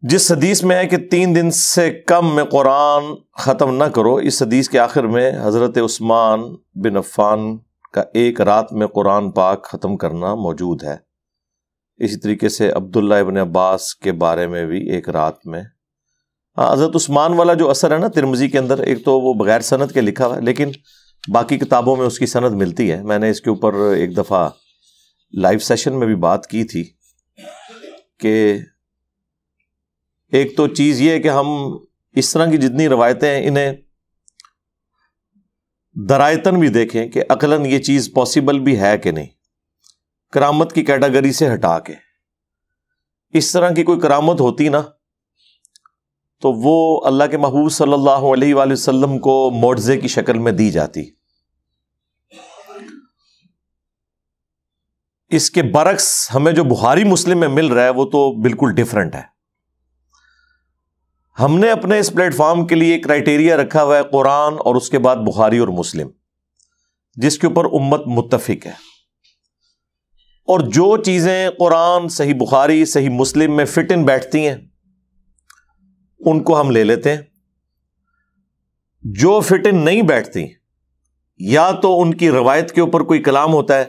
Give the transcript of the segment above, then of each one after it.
جس حدیث میں ہے کہ 3 دن سے کم میں قرآن ختم نہ کرو، اس حدیث کے آخر میں حضرت عثمان بن عفان کا ایک رات میں قرآن پاک ختم کرنا موجود ہے۔ اسی طریقے سے عبداللہ ابن عباس کے بارے میں بھی ایک رات میں۔ حضرت عثمان والا جو اثر ہے نا ترمذی کے اندر، ایک تو وہ بغیر سند کے لکھا ہوا ہے، لیکن باقی کتابوں میں اس کی سند ملتی ہے۔ میں نے اس کے اوپر ایک دفعہ لائیو سیشن میں بھی بات کی تھی کہ ایک تو چیز یہ ہے کہ ہم اس طرح کی جتنی روایتیں ہیں انہیں درایتاً بھی دیکھیں کہ عقلاً یہ چیز پاسبل بھی ہے کہ نہیں، کرامت کی کیٹیگری سے ہٹا کے۔ اس طرح کی کوئی کرامت ہوتی نا تو وہ اللہ کے محبوب صلی اللہ علیہ وآلہ وسلم کو معجزے کی شکل میں دی جاتی۔ اس کے برعکس ہمیں جو بخاری مسلم میں مل رہا ہے وہ تو بالکل ڈیفرنٹ ہے۔ ہم نے اپنے اس پلیٹ فارم کے لیے کرائٹیریا رکھا ہوا ہے قرآن اور اس کے بعد بخاری اور مسلم، جس کے اوپر امت متفق ہے، اور جو چیزیں قرآن صحیح بخاری صحیح مسلم میں فٹ ان بیٹھتی ہیں ان کو ہم لے لیتے ہیں، جو فٹ ان نہیں بیٹھتی یا تو ان کی روایت کے اوپر کوئی کلام ہوتا ہے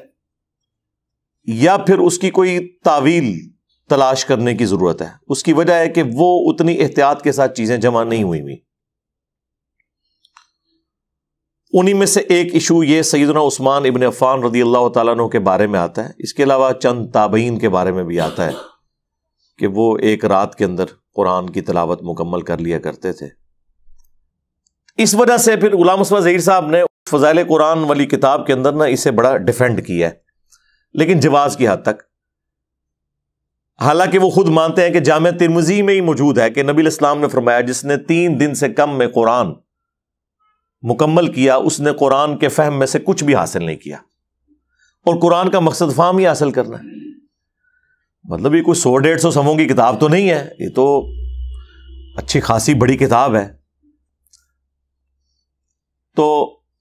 یا پھر اس کی کوئی تعویل تلاش کرنے کی ضرورت ہے۔ اس کی وجہ ہے کہ وہ اتنی احتیاط کے ساتھ چیزیں جمع نہیں ہوئی۔ انہی میں سے ایک ایشو یہ سیدنا عثمان ابن عفان رضی اللہ تعالیٰ عنہ کے بارے میں آتا ہے۔ اس کے علاوہ چند تابعین کے بارے میں بھی آتا ہے کہ وہ ایک رات کے اندر قرآن کی تلاوت مکمل کر لیا کرتے تھے۔ اس وجہ سے پھر غلام مصطفیٰ ظہیر صاحب نے فضائل قرآن والی کتاب کے اندر نا اسے بڑا ڈیفینڈ کیا ہے، لیکن جواز کی حد تک۔ حالانکہ وہ خود مانتے ہیں کہ جامع ترمذی میں ہی موجود ہے کہ نبی علیہ السلام نے فرمایا جس نے 3 دن سے کم میں قرآن مکمل کیا اس نے قرآن کے فہم میں سے کچھ بھی حاصل نہیں کیا، اور قرآن کا مقصد فہم ہی حاصل کرنا ہے۔ مطلب یہ کوئی 100-150 صفحوں کی کتاب تو نہیں ہے، یہ تو اچھی خاصی بڑی کتاب ہے۔ تو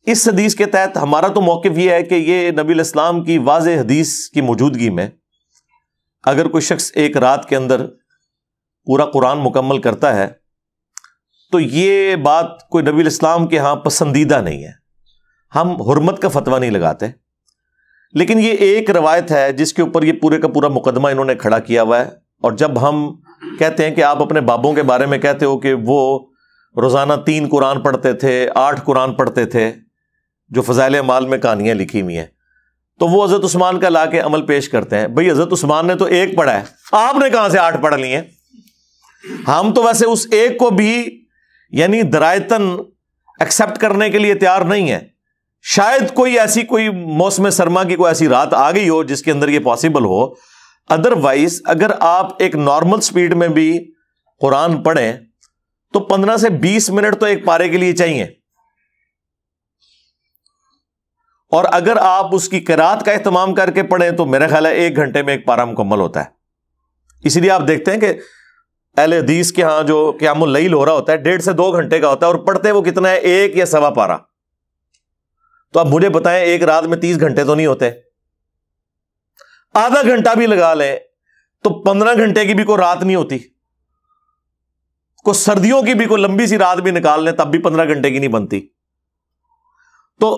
اس حدیث کے تحت ہمارا تو موقف یہ ہے کہ یہ نبی علیہ السلام کی واضح حدیث کی موجودگی میں اگر کوئی شخص ایک رات کے اندر پورا قرآن مکمل کرتا ہے تو یہ بات کوئی نبی علیہ السلام کے ہاں پسندیدہ نہیں ہے۔ ہم حرمت کا فتویٰ نہیں لگاتے، لیکن یہ ایک روایت ہے جس کے اوپر یہ پورے کا پورا مقدمہ انہوں نے کھڑا کیا ہوا ہے۔ اور جب ہم کہتے ہیں کہ آپ اپنے بابوں کے بارے میں کہتے ہو کہ وہ روزانہ 3 قرآن پڑھتے تھے، 8 قرآن پڑھتے تھے، جو فضائل اعمال میں کہانیاں لکھی ہوئی ہیں، تو وہ حضرت عثمان کا لا کے عمل پیش کرتے ہیں۔ بھئی حضرت عثمان نے تو 1 پڑھا ہے، آپ نے کہاں سے 8 پڑھ لی ہیں؟ ہم تو ویسے اس 1 کو بھی یعنی درایتاً ایکسپٹ کرنے کے لیے تیار نہیں ہے۔ شاید کوئی موسم سرما کی کوئی ایسی رات آ گئی ہو جس کے اندر یہ پاسبل ہو، ادروائز اگر آپ ایک نارمل سپیڈ میں بھی قرآن پڑھیں تو 15 سے 20 منٹ تو ایک پارے کے لیے چاہیے، اور اگر آپ اس کی قرات کا اہتمام کر کے پڑھیں تو میرا خیال ہے 1 گھنٹے میں ایک پارہ مکمل ہوتا ہے۔ اسی لیے آپ دیکھتے ہیں کہ اہل حدیث کے ہاں جو قیام اللیل ہو رہا ہوتا ہے 1.5 سے 2 گھنٹے کا ہوتا ہے، اور پڑھتے وہ کتنا ہے 1 یا 1.25 پارہ۔ تو آپ مجھے بتائیں ایک رات میں 30 گھنٹے تو نہیں ہوتے، آدھا گھنٹہ بھی لگا لیں تو 15 گھنٹے کی بھی کوئی رات نہیں ہوتی، کوئی سردیوں کی بھی کوئی لمبی سی رات بھی نکال لیں تب بھی 15 گھنٹے کی نہیں بنتی۔ تو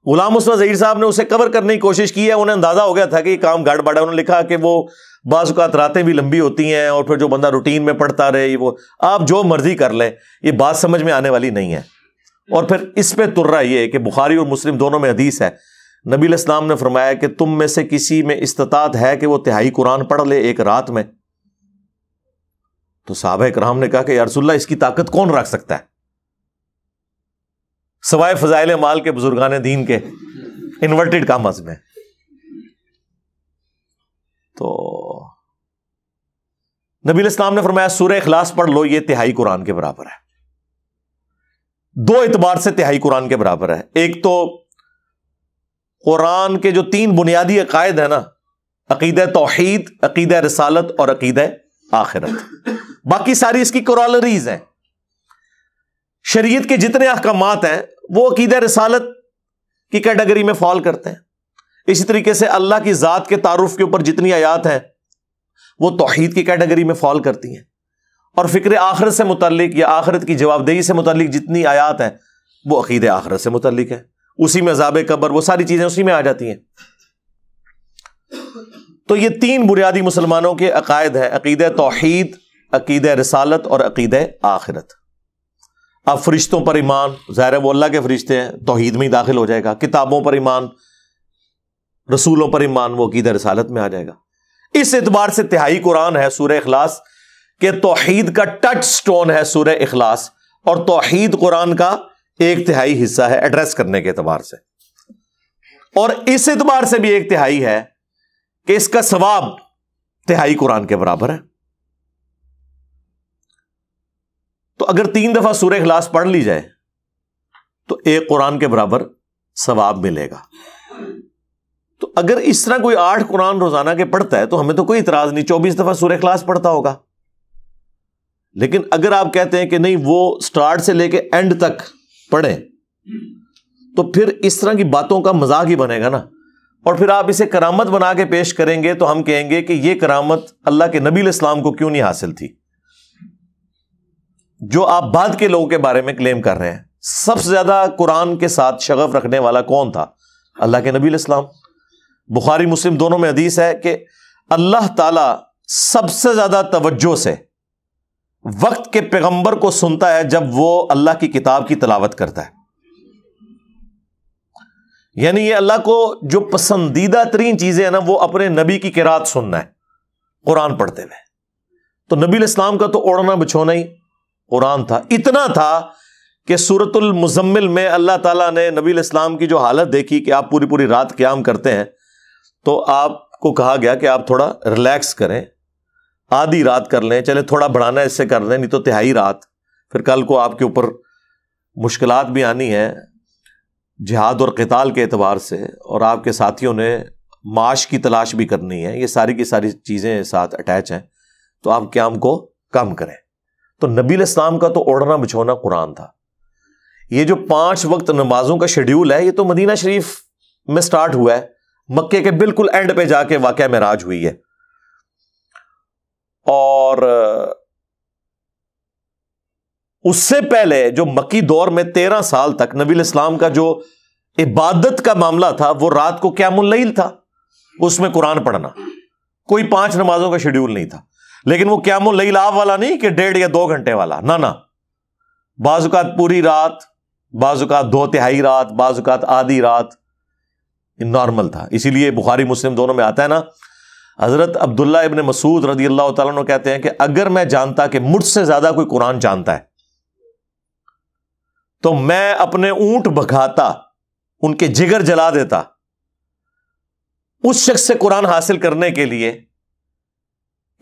غلام مصطفیٰ ظہیر صاحب نے اسے کور کرنے کی کوشش کی ہے، انہیں اندازہ ہو گیا تھا کہ یہ کام گڑ بڑا ہے۔ انہوں نے لکھا کہ وہ بعض اوقات راتیں بھی لمبی ہوتی ہیں، اور پھر جو بندہ روٹین میں پڑھتا رہے، وہ آپ جو مرضی کر لیں، یہ بات سمجھ میں آنے والی نہیں ہے۔ اور پھر اس پہ تر رہا یہ کہ بخاری اور مسلم دونوں میں حدیث ہے، نبی علیہ السلام نے فرمایا کہ تم میں سے کسی میں استطاعت ہے کہ وہ 1/3 قرآن پڑھ لے ایک رات میں؟ تو صحابہ کرام نے کہا کہ یا رسول اللہ اس کی طاقت کون رکھ سکتا ہے سوائے فضائل اعمال کے بزرگان دین کے انورٹڈ کامز میں۔ تو نبی علیہ السلام نے فرمایا سورہ اخلاص پڑھ لو، یہ 1/3 قرآن کے برابر ہے۔ 2 اعتبار سے 1/3 قرآن کے برابر ہے۔ ایک تو قرآن کے جو 3 بنیادی عقائد ہیں نا، عقیدہ توحید، عقیدہ رسالت اور عقیدہ آخرت، باقی ساری اس کی کورالریز ہیں۔ شریعت کے جتنے احکامات ہیں وہ عقیدہ رسالت کی کیٹیگری میں فال کرتے ہیں۔ اسی طریقے سے اللہ کی ذات کے تعارف کے اوپر جتنی آیات ہیں وہ توحید کی کیٹیگری میں فال کرتی ہیں۔ اور فکر آخرت سے متعلق یا آخرت کی جواب دہی سے متعلق جتنی آیات ہیں وہ عقیدہ آخرت سے متعلق ہے، اسی میں عذاب قبر، وہ ساری چیزیں اسی میں آ جاتی ہیں۔ تو یہ تین بنیادی مسلمانوں کے عقائد ہیں، عقیدہ توحید، عقیدہ رسالت اور عقیدہ آخرت۔ اب فرشتوں پر ایمان، ظاہر ہے وہ اللہ کے فرشتے ہیں، توحید میں ہی داخل ہو جائے گا۔ کتابوں پر ایمان، رسولوں پر ایمان، وہ عقیدہ رسالت میں آ جائے گا۔ اس اعتبار سے تہائی قرآن ہے سورہ اخلاص کہ توحید کا ٹچ سٹون ہے سورہ اخلاص، اور توحید قرآن کا ایک تہائی حصہ ہے ایڈریس کرنے کے اعتبار سے، اور اس اعتبار سے بھی ایک تہائی ہے کہ اس کا ثواب تہائی قرآن کے برابر ہے۔ تو اگر 3 دفعہ سورہ اخلاص پڑھ لی جائے تو ایک قرآن کے برابر ثواب ملے گا۔ تو اگر اس طرح کوئی 8 قرآن روزانہ کے پڑھتا ہے تو ہمیں تو کوئی اعتراض نہیں، 24 دفعہ سورہ اخلاص پڑھتا ہوگا۔ لیکن اگر آپ کہتے ہیں کہ نہیں وہ سٹارٹ سے لے کے اینڈ تک پڑھیں تو پھر اس طرح کی باتوں کا مذاق ہی بنے گا نا، اور پھر آپ اسے کرامت بنا کے پیش کریں گے تو ہم کہیں گے کہ یہ کرامت اللہ کے نبی علیہ السلام کو کیوں نہیں حاصل تھی، جو آپ بعد کے لوگوں کے بارے میں کلیم کر رہے ہیں۔ سب سے زیادہ قرآن کے ساتھ شغف رکھنے والا کون تھا؟ اللہ کے نبی علیہ السلام۔ بخاری مسلم دونوں میں حدیث ہے کہ اللہ تعالی سب سے زیادہ توجہ سے وقت کے پیغمبر کو سنتا ہے جب وہ اللہ کی کتاب کی تلاوت کرتا ہے، یعنی یہ اللہ کو جو پسندیدہ ترین چیزیں ہیں نا وہ اپنے نبی کی قرات سننا ہے قرآن پڑھتے ہوئے۔ تو نبی علیہ السلام کا تو اوڑھنا بچھونا ہی قرآن تھا، اتنا تھا کہ سورۃ المزمل میں اللہ تعالیٰ نے نبی علیہ السلام کی جو حالت دیکھی کہ آپ پوری پوری رات قیام کرتے ہیں تو آپ کو کہا گیا کہ آپ تھوڑا ریلیکس کریں، آدھی رات کر لیں، چلے تھوڑا بڑھانا اس سے کر لیں، نہیں تو تہائی رات، پھر کل کو آپ کے اوپر مشکلات بھی آنی ہے جہاد اور قتال کے اعتبار سے، اور آپ کے ساتھیوں نے معاش کی تلاش بھی کرنی ہے، یہ ساری کی ساری چیزیں ساتھ اٹیچ ہیں، تو آپ قیام کو کم کریں۔ تو نبی علیہ السلام کا تو اوڑھنا بچھونا قرآن تھا۔ یہ جو 5 وقت نمازوں کا شیڈیول ہے یہ تو مدینہ شریف میں سٹارٹ ہوا ہے، مکے کے بالکل اینڈ پہ جا کے واقعہ معراج ہوئی ہے، اور اس سے پہلے جو مکی دور میں 13 سال تک نبی علیہ السلام کا جو عبادت کا معاملہ تھا وہ رات کو قیام اللیل تھا، اس میں قرآن پڑھنا، کوئی 5 نمازوں کا شیڈیول نہیں تھا۔ لیکن وہ قیام اللیل آپ والا نہیں کہ 1.5 یا 2 گھنٹے والا، نہ بعض اوقات پوری رات، بعض اوقات 2/3 رات، بعض اوقات آدھی رات، نارمل تھا۔ اسی لیے بخاری مسلم دونوں میں آتا ہے نا، حضرت عبداللہ ابن مسعود رضی اللہ تعالیٰ عنہ کہتے ہیں کہ اگر میں جانتا کہ مجھ سے زیادہ کوئی قرآن جانتا ہے تو میں اپنے اونٹ بھگاتا، ان کے جگر جلا دیتا اس شخص سے قرآن حاصل کرنے کے لیے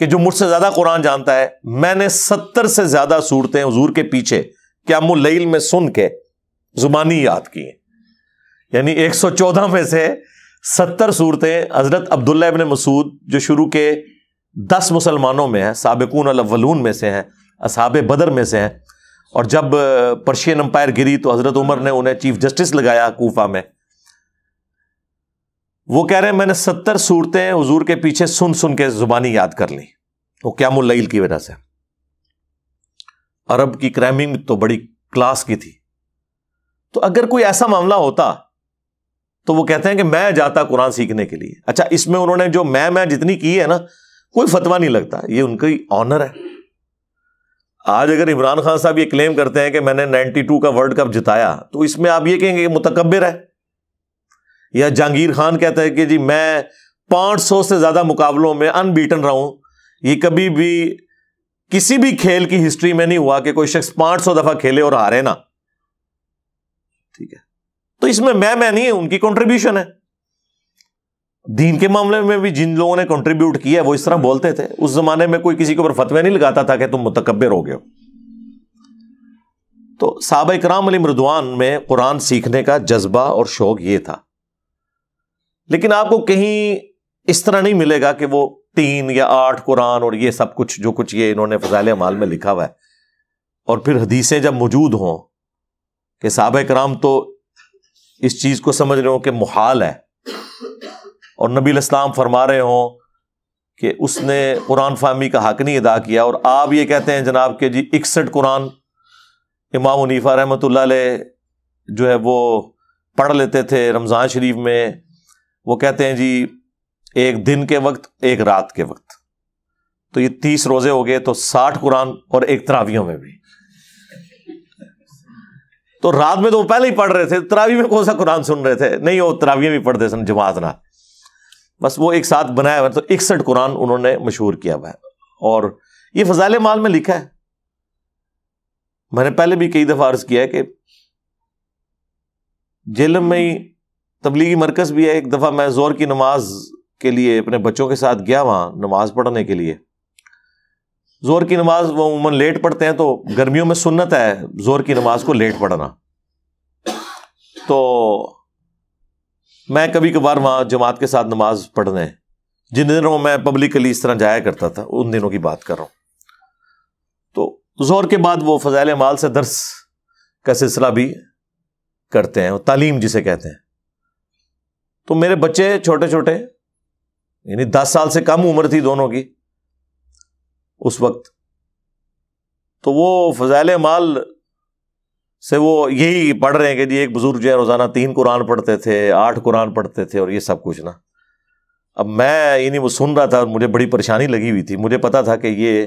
کہ جو مجھ سے زیادہ قرآن جانتا ہے۔ میں نے 70 سے زیادہ صورتیں حضور کے پیچھے قیام اللیل میں سن کے زبانی یاد کی ہیں، یعنی 114 میں سے 70 صورتیں حضرت عبداللہ ابن مسعود جو شروع کے 10 مسلمانوں میں ہیں، سابقون الاولون میں سے ہیں، اصحاب بدر میں سے ہیں، اور جب پرشین امپائر گری تو حضرت عمر نے انہیں چیف جسٹس لگایا کوفہ میں، وہ کہہ رہے ہیں میں نے 70 صورتیں حضور کے پیچھے سن سن کے زبانی یاد کر لی، وہ قیام اللیل کی وجہ سے۔ عرب کی کرائمنگ تو بڑی کلاس کی تھی۔ تو اگر کوئی ایسا معاملہ ہوتا تو وہ کہتے ہیں کہ میں جاتا قرآن سیکھنے کے لیے۔ اچھا، اس میں انہوں نے جو میں جتنی کی ہے نا، کوئی فتویٰ نہیں لگتا، یہ ان کی آنر ہے۔ آج اگر عمران خان صاحب یہ کلیم کرتے ہیں کہ میں نے 92 کا ورلڈ کپ جتایا تو اس میں آپ یہ کہیں گے کہ متکبر ہے، یا جہانگیر خان کہتا ہے کہ جی میں 500 سے زیادہ مقابلوں میں ان بیٹن رہا ہوں، یہ کبھی بھی کسی بھی کھیل کی ہسٹری میں نہیں ہوا کہ کوئی شخص 500 دفعہ کھیلے اور ہارے نا، ٹھیک ہے۔ تو اس میں نہیں ہے، ان کی کنٹریبیوشن ہے۔ دین کے معاملے میں بھی جن لوگوں نے کنٹریبیوٹ کیا ہے وہ اس طرح بولتے تھے۔ اس زمانے میں کوئی کسی کے اوپر فتوی نہیں لگاتا تھا کہ تم متکبر ہو گئے ہو۔ تو صحابہ کرام علیہم رضوان میں قرآن سیکھنے کا جذبہ اور شوق یہ تھا، لیکن آپ کو کہیں اس طرح نہیں ملے گا کہ وہ 3 یا 8 قرآن اور یہ سب کچھ جو کچھ یہ انہوں نے فضائل اعمال میں لکھا ہوا ہے، اور پھر حدیثیں جب موجود ہوں کہ صحابہ کرام تو اس چیز کو سمجھ رہے ہوں کہ محال ہے، اور نبی علیہ السلام فرما رہے ہوں کہ اس نے قرآن فہمی کا حق نہیں ادا کیا، اور آپ یہ کہتے ہیں جناب کہ جی 61 قرآن امام حنیفہ رحمۃ اللہ علیہ جو ہے وہ پڑھ لیتے تھے رمضان شریف میں، وہ کہتے ہیں جی ایک دن کے وقت ایک رات کے وقت، تو یہ 30 روزے ہو گئے، تو 60 قرآن اور ایک تراویحوں میں بھی۔ تو رات میں تو وہ پہلے ہی پڑھ رہے تھے، تراویح میں کون سا قرآن سن رہے تھے؟ نہیں، وہ تراویح بھی پڑھتے سن جماعت نہ، بس وہ ایک ساتھ بنایا ہوا ہے۔ تو 61 قرآن انہوں نے مشہور کیا ہوا ہے، اور یہ فضائل اعمال میں لکھا ہے۔ میں نے پہلے بھی کئی دفعہ عرض کیا ہے کہ جہلم میں ہی تبلیغی مرکز بھی ہے۔ ایک دفعہ میں ظہر کی نماز کے لیے اپنے بچوں کے ساتھ گیا وہاں نماز پڑھنے کے لیے۔ ظہر کی نماز وہ عموماً لیٹ پڑھتے ہیں، تو گرمیوں میں سنت ہے ظہر کی نماز کو لیٹ پڑھنا، تو میں کبھی کبھار وہاں جماعت کے ساتھ نماز پڑھنے، جن دنوں میں پبلکلی اس طرح جایا کرتا تھا ان دنوں کی بات کر رہا ہوں، تو ظہر کے بعد وہ فضائل اعمال سے درس کا سلسلہ بھی کرتے ہیں، تعلیم جسے کہتے ہیں۔ تو میرے بچے چھوٹے چھوٹے، یعنی 10 سال سے کم عمر تھی دونوں کی اس وقت، تو وہ فضائل اعمال سے وہ یہی پڑھ رہے ہیں کہ جی ایک بزرگ جو ہے روزانہ 3 قرآن پڑھتے تھے، 8 قرآن پڑھتے تھے، اور یہ سب کچھ نا۔ اب میں یعنی وہ سن رہا تھا اور مجھے بڑی پریشانی لگی ہوئی تھی۔ مجھے پتا تھا کہ یہ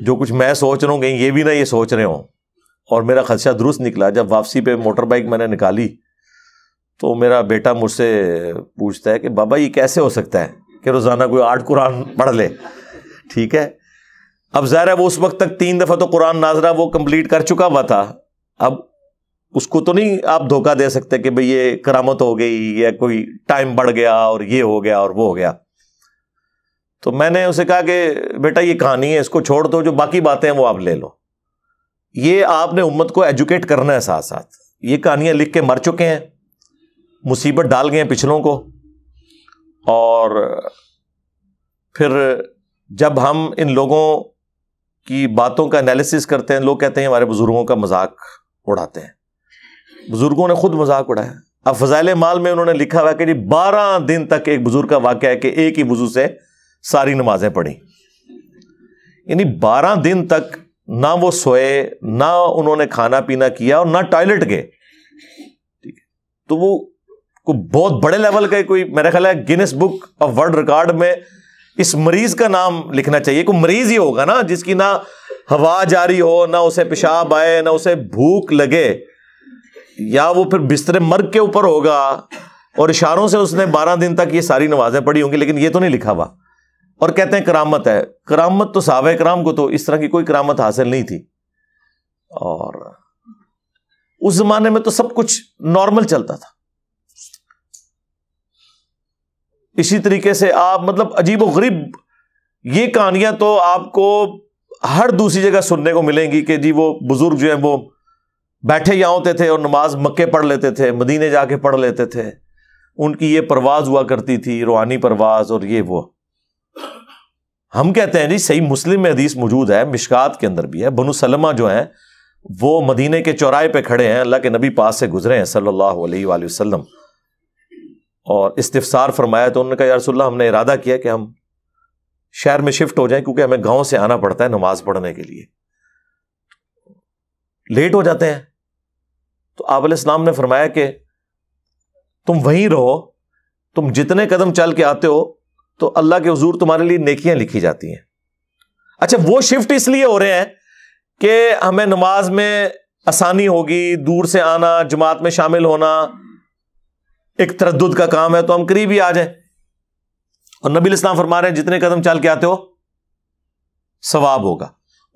جو کچھ میں سوچ رہا ہوں کہیں یہ بھی نہ یہ سوچ رہے ہوں، اور میرا خدشہ درست نکلا۔ جب واپسی پہ موٹر بائک میں نے نکالی تو میرا بیٹا مجھ سے پوچھتا ہے کہ بابا یہ کیسے ہو سکتا ہے کہ روزانہ کوئی 8 قرآن پڑھ لے؟ ٹھیک ہے، اب ظاہر ہے وہ اس وقت تک 3 دفعہ تو قرآن ناظرہ وہ کمپلیٹ کر چکا ہوا تھا۔ اب اس کو تو نہیں آپ دھوکہ دے سکتے کہ بھئی یہ کرامت ہو گئی یا کوئی ٹائم بڑھ گیا اور یہ ہو گیا اور وہ ہو گیا۔ تو میں نے اسے کہا کہ بیٹا یہ کہانی ہے، اس کو چھوڑ دو، جو باقی باتیں ہیں وہ آپ لے لو۔ یہ آپ نے امت کو ایجوکیٹ کرنا ہے ساتھ ساتھ۔ یہ کہانیاں لکھ کے مر چکے ہیں، مصیبت ڈال گئے ہیں پچھلوں کو، اور پھر جب ہم ان لوگوں کی باتوں کا انالیسس کرتے ہیں، لوگ کہتے ہیں ہمارے بزرگوں کا مذاق اڑاتے ہیں۔ بزرگوں نے خود مذاق اڑایا۔ اب فضائل اعمال میں انہوں نے لکھا ہوا کہ جی 12 دن تک ایک بزرگ کا واقعہ ہے کہ ایک ہی وضو سے ساری نمازیں پڑھی، یعنی 12 دن تک نہ وہ سوئے، نہ انہوں نے کھانا پینا کیا، اور نہ ٹوائلٹ گئے۔ ٹھیک ہے، تو وہ کوئی بہت بڑے لیول کا کوئی، میرا خیال ہے grains book of world record میں اس مریض کا نام لکھنا چاہیے۔ کوئی مریض ہی ہوگا نا جس کی نہ ہوا جاری ہو، نہ اسے پیشاب آئے، نہ اسے بھوک لگے، یا وہ پھر بستر مرگ کے اوپر ہوگا، اور اشاروں سے اس نے 12 دن تک یہ ساری نمازیں پڑھی ہوں گی، لیکن یہ تو نہیں لکھا ہوا۔ اور کہتے ہیں کرامت ہے۔ کرامت تو صحابہ کرام کو تو اس طرح کی کوئی کرامت حاصل نہیں تھی، اور اس زمانے میں تو سب کچھ نارمل چلتا تھا۔ اسی طریقے سے آپ مطلب عجیب و غریب یہ کہانیاں تو آپ کو ہر دوسری جگہ سننے کو ملیں گی کہ جی وہ بزرگ جو ہیں وہ بیٹھے یہاں ہوتے تھے اور نماز مکے پڑھ لیتے تھے، مدینے جا کے پڑھ لیتے تھے، ان کی یہ پرواز ہوا کرتی تھی، روحانی پرواز، اور یہ وہ۔ ہم کہتے ہیں جی صحیح مسلم میں حدیث موجود ہے، مشکات کے اندر بھی ہے، بنو سلمہ جو ہیں وہ مدینے کے چوراہے پہ کھڑے ہیں، اللہ کے نبی پاس سے گزرے ہیں صلی اللہ علیہ وآلہ وسلم، اور استفسار فرمایا تو انہوں نے کہا یا رسول اللہ ہم نے ارادہ کیا کہ ہم شہر میں شفٹ ہو جائیں، کیونکہ ہمیں گاؤں سے آنا پڑتا ہے نماز پڑھنے کے لیے، لیٹ ہو جاتے ہیں۔ تو آپ علیہ السلام نے فرمایا کہ تم وہیں رہو، تم جتنے قدم چل کے آتے ہو تو اللہ کے حضور تمہارے لیے نیکیاں لکھی جاتی ہیں۔ اچھا وہ شفٹ اس لیے ہو رہے ہیں کہ ہمیں نماز میں آسانی ہوگی، دور سے آنا، جماعت میں شامل ہونا ایک تردد کا کام ہے، تو ہم قریب ہی آ جائیں۔ اور نبی الاسلام فرما رہے ہیں جتنے قدم چل کے آتے ہو ثواب ہوگا۔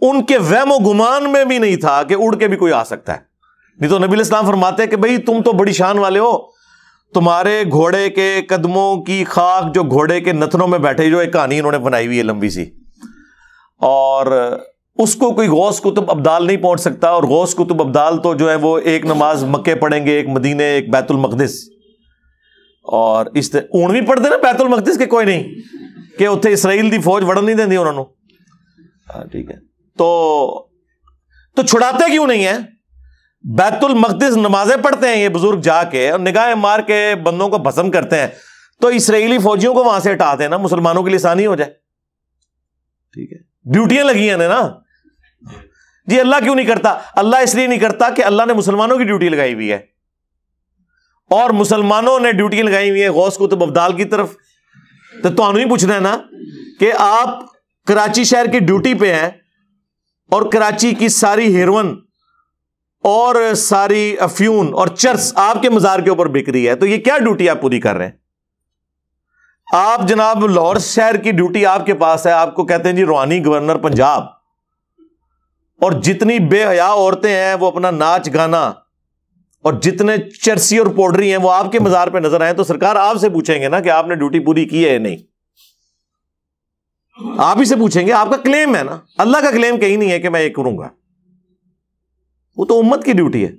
ان کے وہم و گمان میں بھی نہیں تھا کہ اڑ کے بھی کوئی آ سکتا ہے، نہیں تو نبی الاسلام فرماتے ہیں کہ بھئی تم تو بڑی شان والے ہو، تمہارے گھوڑے کے قدموں کی خاک جو گھوڑے کے نتنوں میں بیٹھے، جو ایک کہانی انہوں نے بنائی ہوئی ہے لمبی سی، اور اس کو کوئی غوث کتب ابدال نہیں پہنچ سکتا، اور غوث کتب ابدال تو جو ہے وہ ایک نماز مکے پڑھیں گے، ایک مدینے، ایک بیت المقدس، اور اس اون بھی پڑھتے نا بیت المقدس کے کوئی نہیں کہ اتنے اسرائیل دی فوج وڑن نہیں دیں انہوں نے۔ ٹھیک ہے، تو چھڑاتے کیوں نہیں ہیں؟ بیت المقدس نمازیں پڑھتے ہیں یہ بزرگ جا کے، اور نگاہیں مار کے بندوں کو بھسم کرتے ہیں، تو اسرائیلی فوجیوں کو وہاں سے ہٹا دینا, مسلمانوں کے لیے آسانی ہو جائے. ٹھیک ہے, ڈیوٹیاں لگی ہیں نا جی. اللہ کیوں نہیں کرتا؟ اللہ اس لیے نہیں کرتا کہ اللہ نے مسلمانوں کی ڈیوٹی لگائی ہوئی ہے, اور مسلمانوں نے ڈیوٹی لگائی ہوئی ہے غوث قطب ابدال کی طرف. تو تمہیں ہی پوچھنا ہے نا کہ آپ کراچی شہر کی ڈیوٹی پہ ہیں اور کراچی کی ساری ہیروئن اور ساری افیون اور چرس آپ کے مزار کے اوپر بک رہی ہے, تو یہ کیا ڈیوٹی آپ پوری کر رہے ہیں؟ آپ جناب لاہور شہر کی ڈیوٹی آپ کے پاس ہے, آپ کو کہتے ہیں جی روحانی گورنر پنجاب, اور جتنی بے حیا عورتیں ہیں وہ اپنا ناچ گانا, اور جتنے چرسی اور پاؤڈری ہیں وہ آپ کے مزار پہ نظر آئے, تو سرکار آپ سے پوچھیں گے نا کہ آپ نے ڈیوٹی پوری کی ہے یا نہیں. آپ ہی سے پوچھیں گے, آپ کا کلیم ہے نا. اللہ کا کلیم کہیں نہیں ہے کہ میں یہ کروں گا, وہ تو امت کی ڈیوٹی ہے.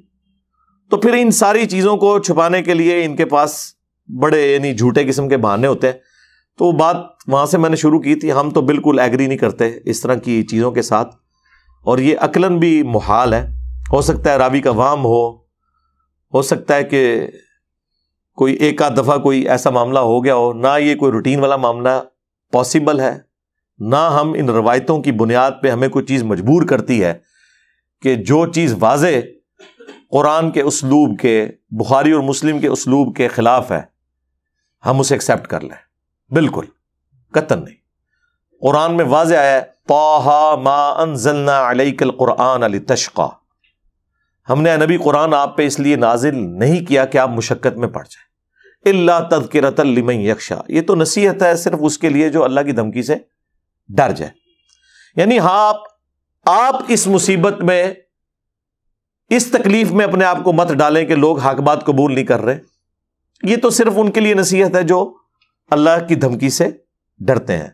تو پھر ان ساری چیزوں کو چھپانے کے لیے ان کے پاس بڑے یعنی جھوٹے قسم کے بہانے ہوتے ہیں. تو وہ بات وہاں سے میں نے شروع کی تھی. ہم تو بالکل ایگری نہیں کرتے اس طرح کی چیزوں کے ساتھ, اور یہ عقلاً بھی محال ہے. ہو سکتا ہے راوی کا وہم ہو سکتا ہے کہ کوئی ایک آدھ دفعہ کوئی ایسا معاملہ ہو گیا ہو, نہ یہ کوئی روٹین والا معاملہ پاسبل ہے, نہ ہم ان روایتوں کی بنیاد پہ ہمیں کوئی چیز مجبور کرتی ہے کہ جو چیز واضح قرآن کے اسلوب کے, بخاری اور مسلم کے اسلوب کے خلاف ہے ہم اسے ایکسیپٹ کر لیں. بالکل قطعاً نہیں. قرآن میں واضح ہے طٰہٰ ما انزلنا علیک القرآن لتشقی, ہم نے نبی قرآن آپ پہ اس لیے نازل نہیں کیا کہ آپ مشقت میں پڑ جائیں. الا تذکرۃ لمن یخشی, یہ تو نصیحت ہے صرف اس کے لیے جو اللہ کی دھمکی سے ڈر جائے. یعنی ہاں آپ اس مصیبت میں, اس تکلیف میں اپنے آپ کو مت ڈالیں کہ لوگ حق بات قبول نہیں کر رہے. یہ تو صرف ان کے لیے نصیحت ہے جو اللہ کی دھمکی سے ڈرتے ہیں.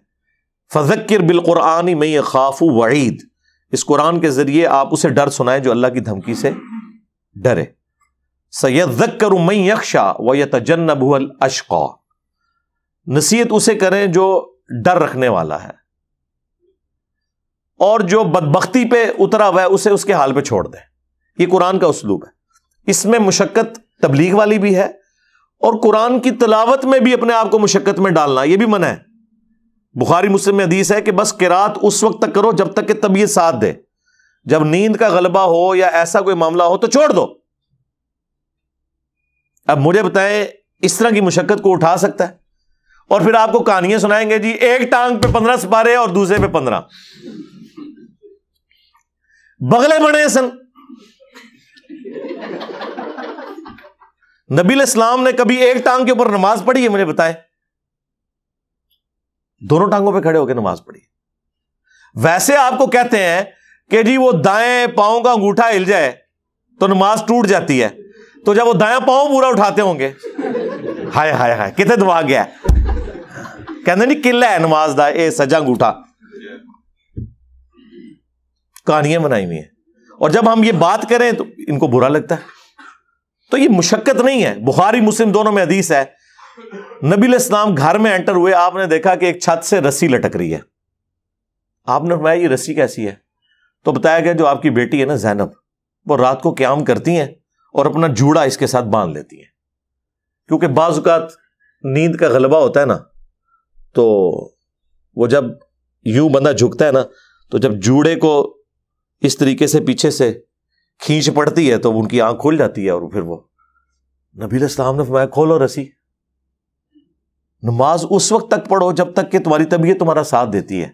فذکر بالقرآن من یخاف وعید, اس قرآن کے ذریعے آپ اسے ڈر سنائیں جو اللہ کی دھمکی سے ڈرے. سیذکر من یخشی ویتجنبها الاشقی, نصیحت اسے کریں جو ڈر رکھنے والا ہے, اور جو بدبختی پہ اترا ہوا ہے اسے اس کے حال پہ چھوڑ دیں. یہ قرآن کا اسلوب ہے. اس میں مشقت تبلیغ والی بھی ہے, اور قرآن کی تلاوت میں بھی اپنے آپ کو مشقت میں ڈالنا یہ بھی منع ہے. بخاری مسلم میں حدیث ہے کہ بس قرات اس وقت تک کرو جب تک کہ طبیعت ساتھ دے, جب نیند کا غلبہ ہو یا ایسا کوئی معاملہ ہو تو چھوڑ دو. اب مجھے بتائیں اس طرح کی مشقت کو اٹھا سکتا ہے؟ اور پھر آپ کو کہانیاں سنائیں گے جی ایک ٹانگ پہ 15 سپارے اور دوسرے پہ 15, بغلے بڑے سن. نبی علیہ السلام نے کبھی ایک ٹانگ کے اوپر نماز پڑھی ہے؟ مجھے بتائیں. دونوں ٹانگوں پہ کھڑے ہو کے نماز پڑھی. ویسے آپ کو کہتے ہیں کہ جی وہ دائیں پاؤں کا انگوٹھا ہل جائے تو نماز ٹوٹ جاتی ہے, تو جب وہ دائیں پاؤں پورا اٹھاتے ہوں گے, ہائے ہائے ہائے کتنے دبا گیا, کہتے نہیں قلعہ ہے نماز دا اے سجا انگوٹھا. کہانیاں بنائی ہوئی ہیں, اور جب ہم یہ بات کریں تو ان کو برا لگتا ہے. تو یہ مشقت نہیں ہے. بخاری مسلم دونوں میں حدیث ہے, نبی علیہ السلام گھر میں انٹر ہوئے, آپ نے دیکھا کہ ایک چھت سے رسی لٹک رہی ہے. آپ نے فرمایا یہ رسی کیسی ہے؟ تو بتایا گیا جو آپ کی بیٹی ہے نا زینب, وہ رات کو قیام کرتی ہیں اور اپنا جوڑا اس کے ساتھ باندھ لیتی ہیں, کیونکہ بعض اوقات نیند کا غلبہ ہوتا ہے نا, تو وہ جب یوں بندہ جھکتا ہے نا, تو جب جوڑے کو اس طریقے سے پیچھے سے کھینچ پڑتی ہے تو ان کی آنکھ کھل جاتی ہے, اور پھر وہ نبی علیہ السلام نے فرمایا کھولو رسی. نماز اس وقت تک پڑھو جب تک کہ تمہاری طبیعت تمہارا ساتھ دیتی ہے.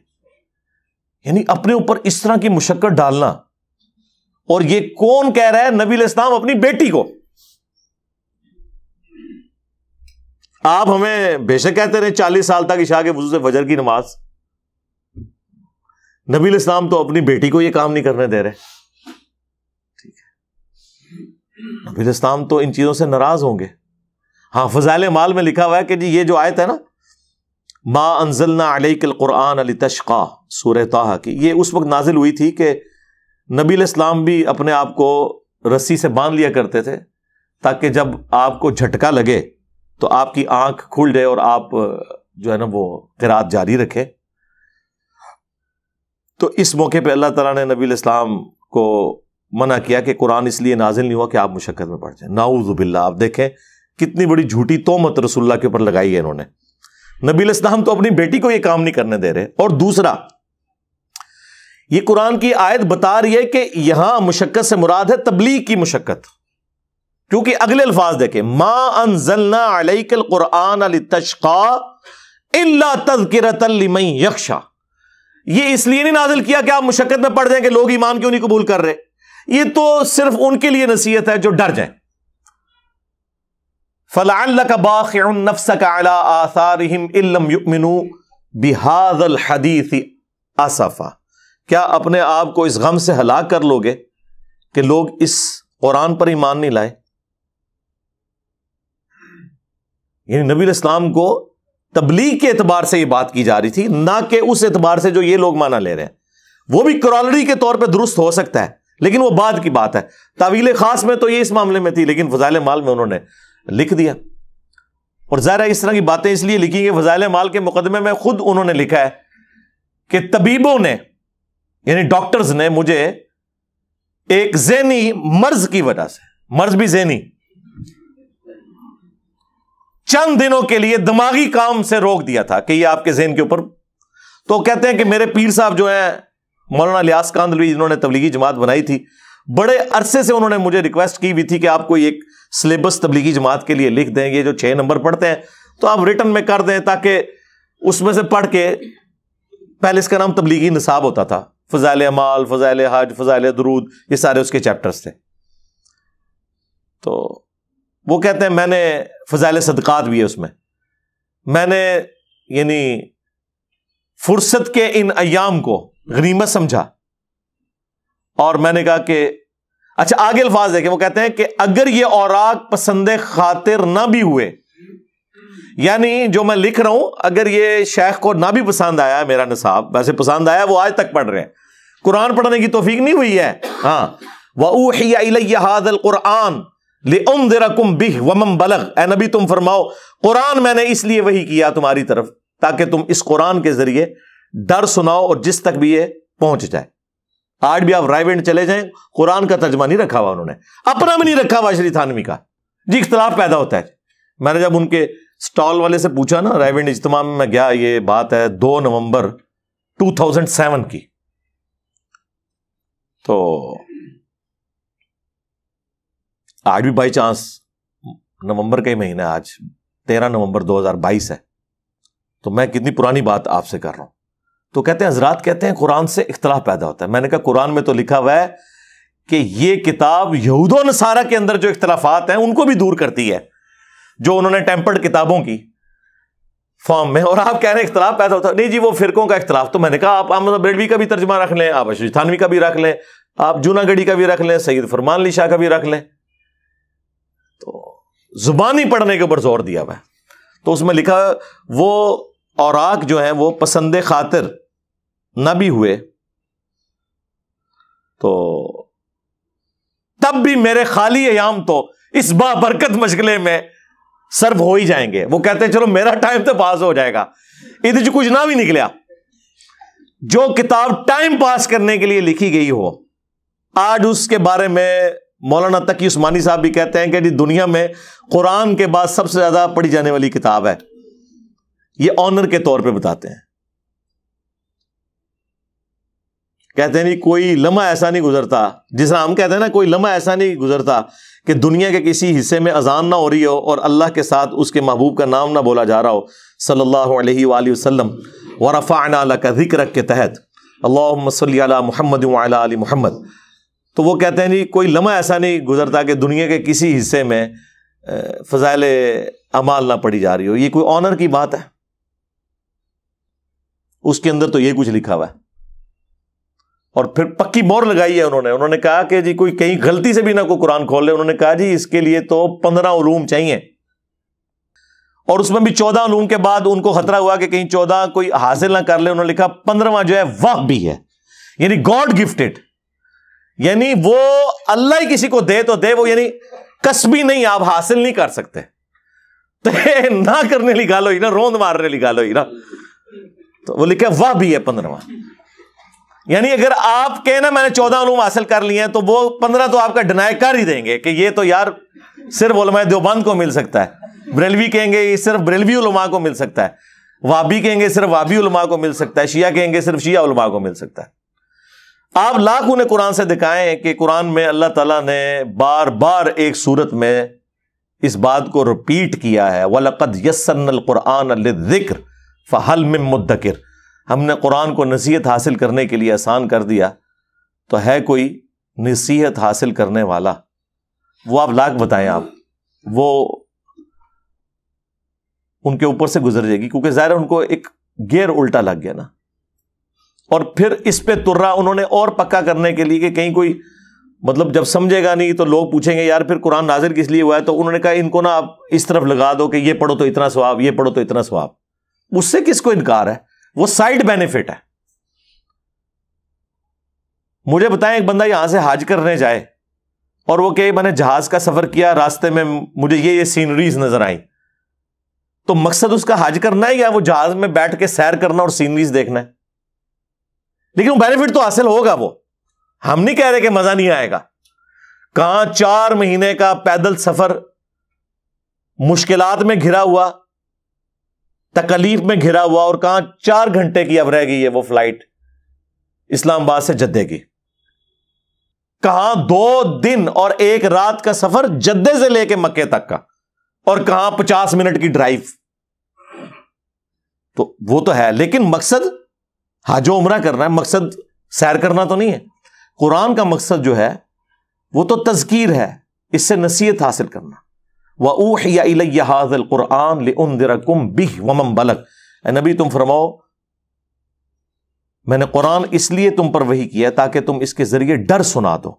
یعنی اپنے اوپر اس طرح کی مشقت ڈالنا, اور یہ کون کہہ رہا ہے؟ نبی علیہ السلام اپنی بیٹی کو. آپ ہمیں بے شک کہتے رہے 40 سال تک عشاء کے وضو سے فجر کی نماز, نبی علیہ السلام تو اپنی بیٹی کو یہ کام نہیں کرنے دے رہے. ٹھیک ہے, نبی علیہ السلام تو ان چیزوں سے ناراض ہوں گے. ہاں فضائل مال میں لکھا ہوا ہے کہ جی یہ جو آیت ہے نا ما انزلنا علیک القرآن لتشقی, سورہ طٰہٰ کی, یہ اس وقت نازل ہوئی تھی کہ نبی علیہ السلام بھی اپنے آپ کو رسی سے باندھ لیا کرتے تھے, تاکہ جب آپ کو جھٹکا لگے تو آپ کی آنکھ کھل جائے اور آپ جو ہے نا وہ قرات جاری رکھے. تو اس موقع پہ اللہ تعالیٰ نے نبی علیہ السلام کو منع کیا کہ قرآن اس لیے نازل نہیں ہوا کہ آپ مشقت میں پڑ جائیں. نعوذ باللہ. آپ دیکھیں کتنی بڑی جھوٹی تہمت رسول اللہ کے اوپر لگائی ہے انہوں نے. نبی علیہ السلام تو اپنی بیٹی کو یہ کام نہیں کرنے دے رہے. اور دوسرا، یہ قرآن کی آیت بتا رہی ہے کہ یہاں مشقت سے مراد ہے تبلیغ کی مشقت، کیونکہ اگلے الفاظ دیکھیں، ما انزلنا علیک القرآن لتشقى الا تذکرۃ لمن یخشی. یہ اس لیے نہیں نازل کیا کہ آپ مشقت میں پڑ جائیں کہ لوگ ایمان کیوں نہیں قبول کر رہے، یہ تو صرف ان کے لیے نصیحت ہے جو ڈر جائیں. فَلَعَلَّكَ بَاخِعٌ نَفْسَكَ عَلَىٰ آثَارِهِمْ إِن لَّمْ يُؤْمِنُوا بِهَٰذَا الْحَدِيثِ آسَفًا. کیا اپنے آپ کو اس غم سے ہلاک کر لو گے کہ لوگ اس قرآن پر ایمان نہیں لائے؟ یعنی نبی علیہ السلام کو تبلیغ کے اعتبار سے یہ بات کی جا رہی تھی، نہ کہ اس اعتبار سے جو یہ لوگ مانا لے رہے ہیں. وہ بھی کرالری کے طور پہ درست ہو سکتا ہے، لیکن وہ بعد کی بات ہے. تعویل خاص میں تو یہ اس معاملے میں تھی، لیکن فضائل مال میں انہوں نے لکھ دیا. اور ظاہر ہے اس طرح کی باتیں اس لیے لکھی کہ فضائل مال کے مقدمے میں خود انہوں نے لکھا ہے کہ طبیبوں نے، یعنی ڈاکٹرز نے، مجھے ایک ذہنی مرض کی وجہ سے، مرض بھی ذہنی، چند دنوں کے لیے دماغی کام سے روک دیا تھا کہ یہ آپ کے ذہن کے اوپر. تو کہتے ہیں کہ میرے پیر صاحب جو ہیں مولانا الیاس کاندھلوی، جنہوں نے تبلیغی جماعت بنائی تھی، بڑے عرصے سے انہوں نے مجھے ریکویسٹ کی بھی تھی کہ آپ کوئی ایک سلیبس تبلیغی جماعت کے لیے لکھ دیں. یہ جو 6 نمبر پڑھتے ہیں تو آپ ریٹن میں کر دیں، تاکہ اس میں سے پڑھ کے، پہلے اس کا نام تبلیغی نصاب ہوتا تھا، فضائل اعمال، فضائل حج، فضائل درود، یہ سارے اس کے چیپٹرز تھے. تو وہ کہتے ہیں میں نے فضائل صدقات بھی ہے اس میں نے یعنی فرصت کے ان ایام کو غنیمت سمجھا، اور میں نے کہا کہ اچھا آگے الفاظ دیکھیں، وہ کہتے ہیں کہ اگر یہ اوراق پسند خاطر نہ بھی ہوئے، یعنی جو میں لکھ رہا ہوں اگر یہ شیخ کو نہ بھی پسند آیا میرا نصاب، ویسے پسند آیا، وہ آج تک پڑھ رہے ہیں، قرآن پڑھنے کی توفیق نہیں ہوئی ہے. ہاں، وَأُوحِيَ إِلَيَّ هَذَا الْقُرْآنُ لِأُنذِرَكُم بِهِ وَمَن بَلَغَ. اے نبی تم فرماؤ قرآن میں نے اس لیے وحی کیا تمہاری طرف تاکہ تم اس قرآن کے ذریعے ڈر سناؤ اور جس تک بھی یہ پہنچ جائے. آج بھی آپ رائے وینڈ چلے جائیں، قرآن کا ترجمہ نہیں رکھا ہوا انہوں نے، اپنا بھی نہیں رکھا ہوا اشری تھانوی کا. جی اختلاف پیدا ہوتا ہے. میں نے جب ان کے سٹال والے سے پوچھا نا، رائے وینڈ اجتماع میں گیا، یہ بات ہے 2 نومبر 2007 کی، تو آج بھی بائی چانس نومبر کا ہی مہینہ، آج 13 نومبر 2022 ہے، تو میں کتنی پرانی بات آپ سے کر رہا ہوں. تو کہتے ہیں حضرات کہتے ہیں قرآن سے اختلاف پیدا ہوتا ہے. میں نے کہا قرآن میں تو لکھا ہوا ہے کہ یہ کتاب یہود و نصارہ کے اندر جو اختلافات ہیں ان کو بھی دور کرتی ہے، جو انہوں نے ٹیمپرڈ کتابوں کی فارم میں. اور آپ کہہ رہے ہیں اختلاف پیدا ہوتا ہے. نہیں جی وہ فرقوں کا اختلاف. تو میں نے کہا آپ احمد بریلوی کا بھی ترجمہ رکھ لیں، آپ اشری تھانوی کا بھی رکھ لیں، آپ جوناگڑھی کا بھی رکھ لیں، سید فرمان علی شاہ کا بھی رکھ لیں. تو زبانی پڑھنے کے اوپر زور دیا ہوا ہے. تو اس میں لکھا وہ اوراق جو ہیں وہ پسند خاطر نہ بھی ہوئے تو تب بھی میرے خالی ایام تو اس بابرکت مشغلے میں صرف ہو ہی جائیں گے. وہ کہتے ہیں چلو میرا ٹائم تو پاس ہو جائے گا. ادھر جو کچھ نہ بھی نکلیا، جو کتاب ٹائم پاس کرنے کے لیے لکھی گئی ہو، آج اس کے بارے میں مولانا تقی عثمانی صاحب بھی کہتے ہیں کہ جی دنیا میں قرآن کے بعد سب سے زیادہ پڑھی جانے والی کتاب ہے. یہ آنر کے طور پہ بتاتے ہیں. کہتے ہیں نہیں کوئی لمحہ ایسا نہیں گزرتا، جس طرح ہم کہتے ہیں نا کوئی لمحہ ایسا نہیں گزرتا کہ دنیا کے کسی حصے میں اذان نہ ہو رہی ہو اور اللہ کے ساتھ اس کے محبوب کا نام نہ بولا جا رہا ہو صلی اللہ علیہ وآلہ وسلم. وَرَفَعْنَا لَكَ ذِكْرَكَ کے تحت اللہم صلی علی محمد وعلی آل محمد. تو وہ کہتے ہیں نہیں کوئی لمحہ ایسا نہیں گزرتا کہ دنیا کے کسی حصے میں فضائل اعمال نہ پڑھی جا رہی ہو. یہ کوئی آنر کی بات ہے؟ اس کے اندر تو یہ کچھ لکھا ہوا ہے. اور پھر پکی مور لگائی ہے انہوں نے کہا کہ جی کوئی کہیں غلطی سے بھی نہ کوئی قرآن کھول لے. انہوں نے کہا جی اس کے لیے تو 15 علوم چاہیے، اور اس میں بھی 14 علوم کے بعد ان کو خطرہ ہوا کہ کہیں 14 کوئی حاصل نہ کر لے. انہوں نے لکھا 15واں جو ہے وحی بھی ہے، یعنی گاڈ گفٹڈ، یعنی وہ اللہ ہی کسی کو دے تو دے، وہ یعنی کسبی نہیں، آپ حاصل نہیں کر سکتے. تو نہ کرنے لی گال ہوئی نا، روند مارنے لی گال ہوئی نا. تو وہ لکھا وہ بھی ہے 15واں. یعنی اگر آپ کہنا میں نے 14 علوم حاصل کر لیے ہیں تو وہ 15 تو آپ کا ڈینائی کر ہی دیں گے کہ یہ تو یار صرف علماء دیوبند کو مل سکتا ہے، بریلوی کہیں گے یہ صرف بریلوی علماء کو مل سکتا ہے، وہابی کہیں گے صرف وہابی علماء کو مل سکتا ہے، شیعہ کہیں گے صرف شیعہ علماء کو مل سکتا ہے۔ آپ لاکھ انہیں قرآن سے دکھائیں کہ قرآن میں اللہ تعالیٰ نے بار بار ایک صورت میں اس بات کو رپیٹ کیا ہے، وَلَقَدْ يَسَّرْنَا الْقُرْآنَ لِلذِّكْرِ فَهَلْ مِن مُدَّكِرٍ، ہم نے قرآن کو نصیحت حاصل کرنے کے لیے آسان کر دیا، تو ہے کوئی نصیحت حاصل کرنے والا؟ وہ آپ لاکھ بتائیں، آپ وہ ان کے اوپر سے گزر جائے گی، کیونکہ ظاہر ان کو ایک گیئر الٹا لگ گیا نا، اور پھر اس پہ ترا انہوں نے اور پکا کرنے کے لیے کہ کہیں کوئی مطلب جب سمجھے گا نہیں تو لوگ پوچھیں گے یار پھر قرآن نازل کس لیے ہوا ہے، تو انہوں نے کہا ان کو نا آپ اس طرف لگا دو کہ یہ پڑھو تو اتنا ثواب، یہ پڑھو تو اتنا ثواب۔ اس سے کس کو انکار ہے؟ وہ سائڈ بینیفٹ ہے۔ مجھے بتائیں ایک بندہ یہاں سے حج کرنے جائے اور وہ کہ میں نے جہاز کا سفر کیا، راستے میں مجھے یہ سینریز نظر آئیں، تو مقصد اس کا حج کرنا ہے یا وہ جہاز میں بیٹھ کے سیر کرنا اور سینریز دیکھنا ہے؟ لیکن بینیفٹ تو حاصل ہوگا، وہ ہم نہیں کہہ رہے کہ مزہ نہیں آئے گا۔ کہاں 4 مہینے کا پیدل سفر مشکلات میں گھرا ہوا، تکلیف میں گھرا ہوا، اور کہاں 4 گھنٹے کی اب رہ گئی ہے وہ فلائٹ اسلام آباد سے جدے کی، کہاں 2 دن اور 1 رات کا سفر جدے سے لے کے مکے تک کا، اور کہاں 50 منٹ کی ڈرائیو۔ تو وہ تو ہے، لیکن مقصد حج و عمرہ کرنا ہے، مقصد سیر کرنا تو نہیں ہے۔ قرآن کا مقصد جو ہے وہ تو تذکیر ہے، اس سے نصیحت حاصل کرنا۔ وَأُوحِيَ إِلَيَّ هَذَا الْقُرْآنُ لِأُنذِرَكُم بِهِ وَمَن بَلَغَ، اے نبی تم فرماؤ میں نے قرآن اس لیے تم پر وحی کیا تاکہ تم اس کے ذریعے ڈر سنا دو،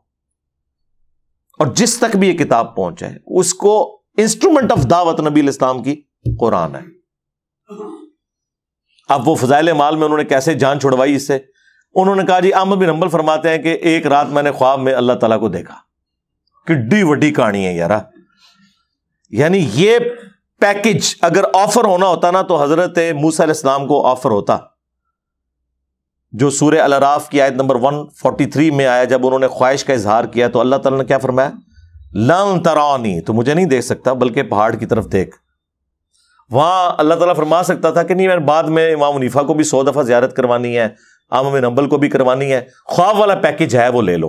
اور جس تک بھی یہ کتاب پہنچے اس کو انسٹرومنٹ آف دعوت نبی الاسلام کی قرآن ہے۔ اب وہ فضائل مال میں انہوں نے کیسے جان چھڑوائی اس سے؟ انہوں نے کہا جی احمد بن حنبل فرماتے ہیں کہ ایک رات میں نے خواب میں اللہ تعالیٰ کو دیکھا۔ کڈی وڈی کہانی ہے یارا، یعنی یہ پیکج اگر آفر ہونا ہوتا نا تو حضرت موسیٰ علیہ السلام کو آفر ہوتا، جو سورہ الاعراف کی آیت نمبر 143 میں آیا، جب انہوں نے خواہش کا اظہار کیا تو اللہ تعالیٰ نے کیا فرمایا؟ لن ترانی، تو مجھے نہیں دیکھ سکتا بلکہ پہاڑ کی طرف دیکھ۔ وہاں اللہ تعالیٰ فرما سکتا تھا کہ نہیں میں بعد میں امام حنیفہ کو بھی 100 دفعہ زیارت کروانی ہے، احمد بن حنبل کو بھی کروانی ہے، خواب والا پیکج ہے وہ لے لو۔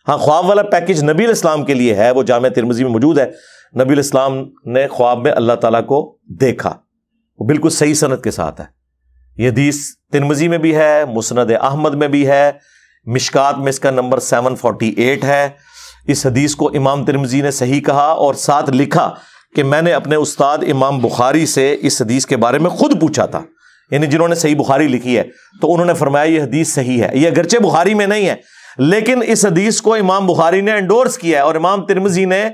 ہاں خواب والا پیکج نبی علیہ السلام کے لیے ہے، وہ جامع ترمذی میں موجود ہے، نبی علیہ السلام نے خواب میں اللہ تعالیٰ کو دیکھا، وہ بالکل صحیح سند کے ساتھ ہے۔ یہ حدیث ترمذی میں بھی ہے، مسند احمد میں بھی ہے، مشکات میں اس کا نمبر 748 ہے۔ اس حدیث کو امام ترمذی نے صحیح کہا اور ساتھ لکھا کہ میں نے اپنے استاد امام بخاری سے اس حدیث کے بارے میں خود پوچھا تھا، یعنی جنہوں نے صحیح بخاری لکھی ہے، تو انہوں نے فرمایا یہ حدیث صحیح ہے۔ یہ اگرچہ بخاری میں نہیں ہے لیکن اس حدیث کو امام بخاری نے انڈورس کیا ہے، اور امام ترمذی نے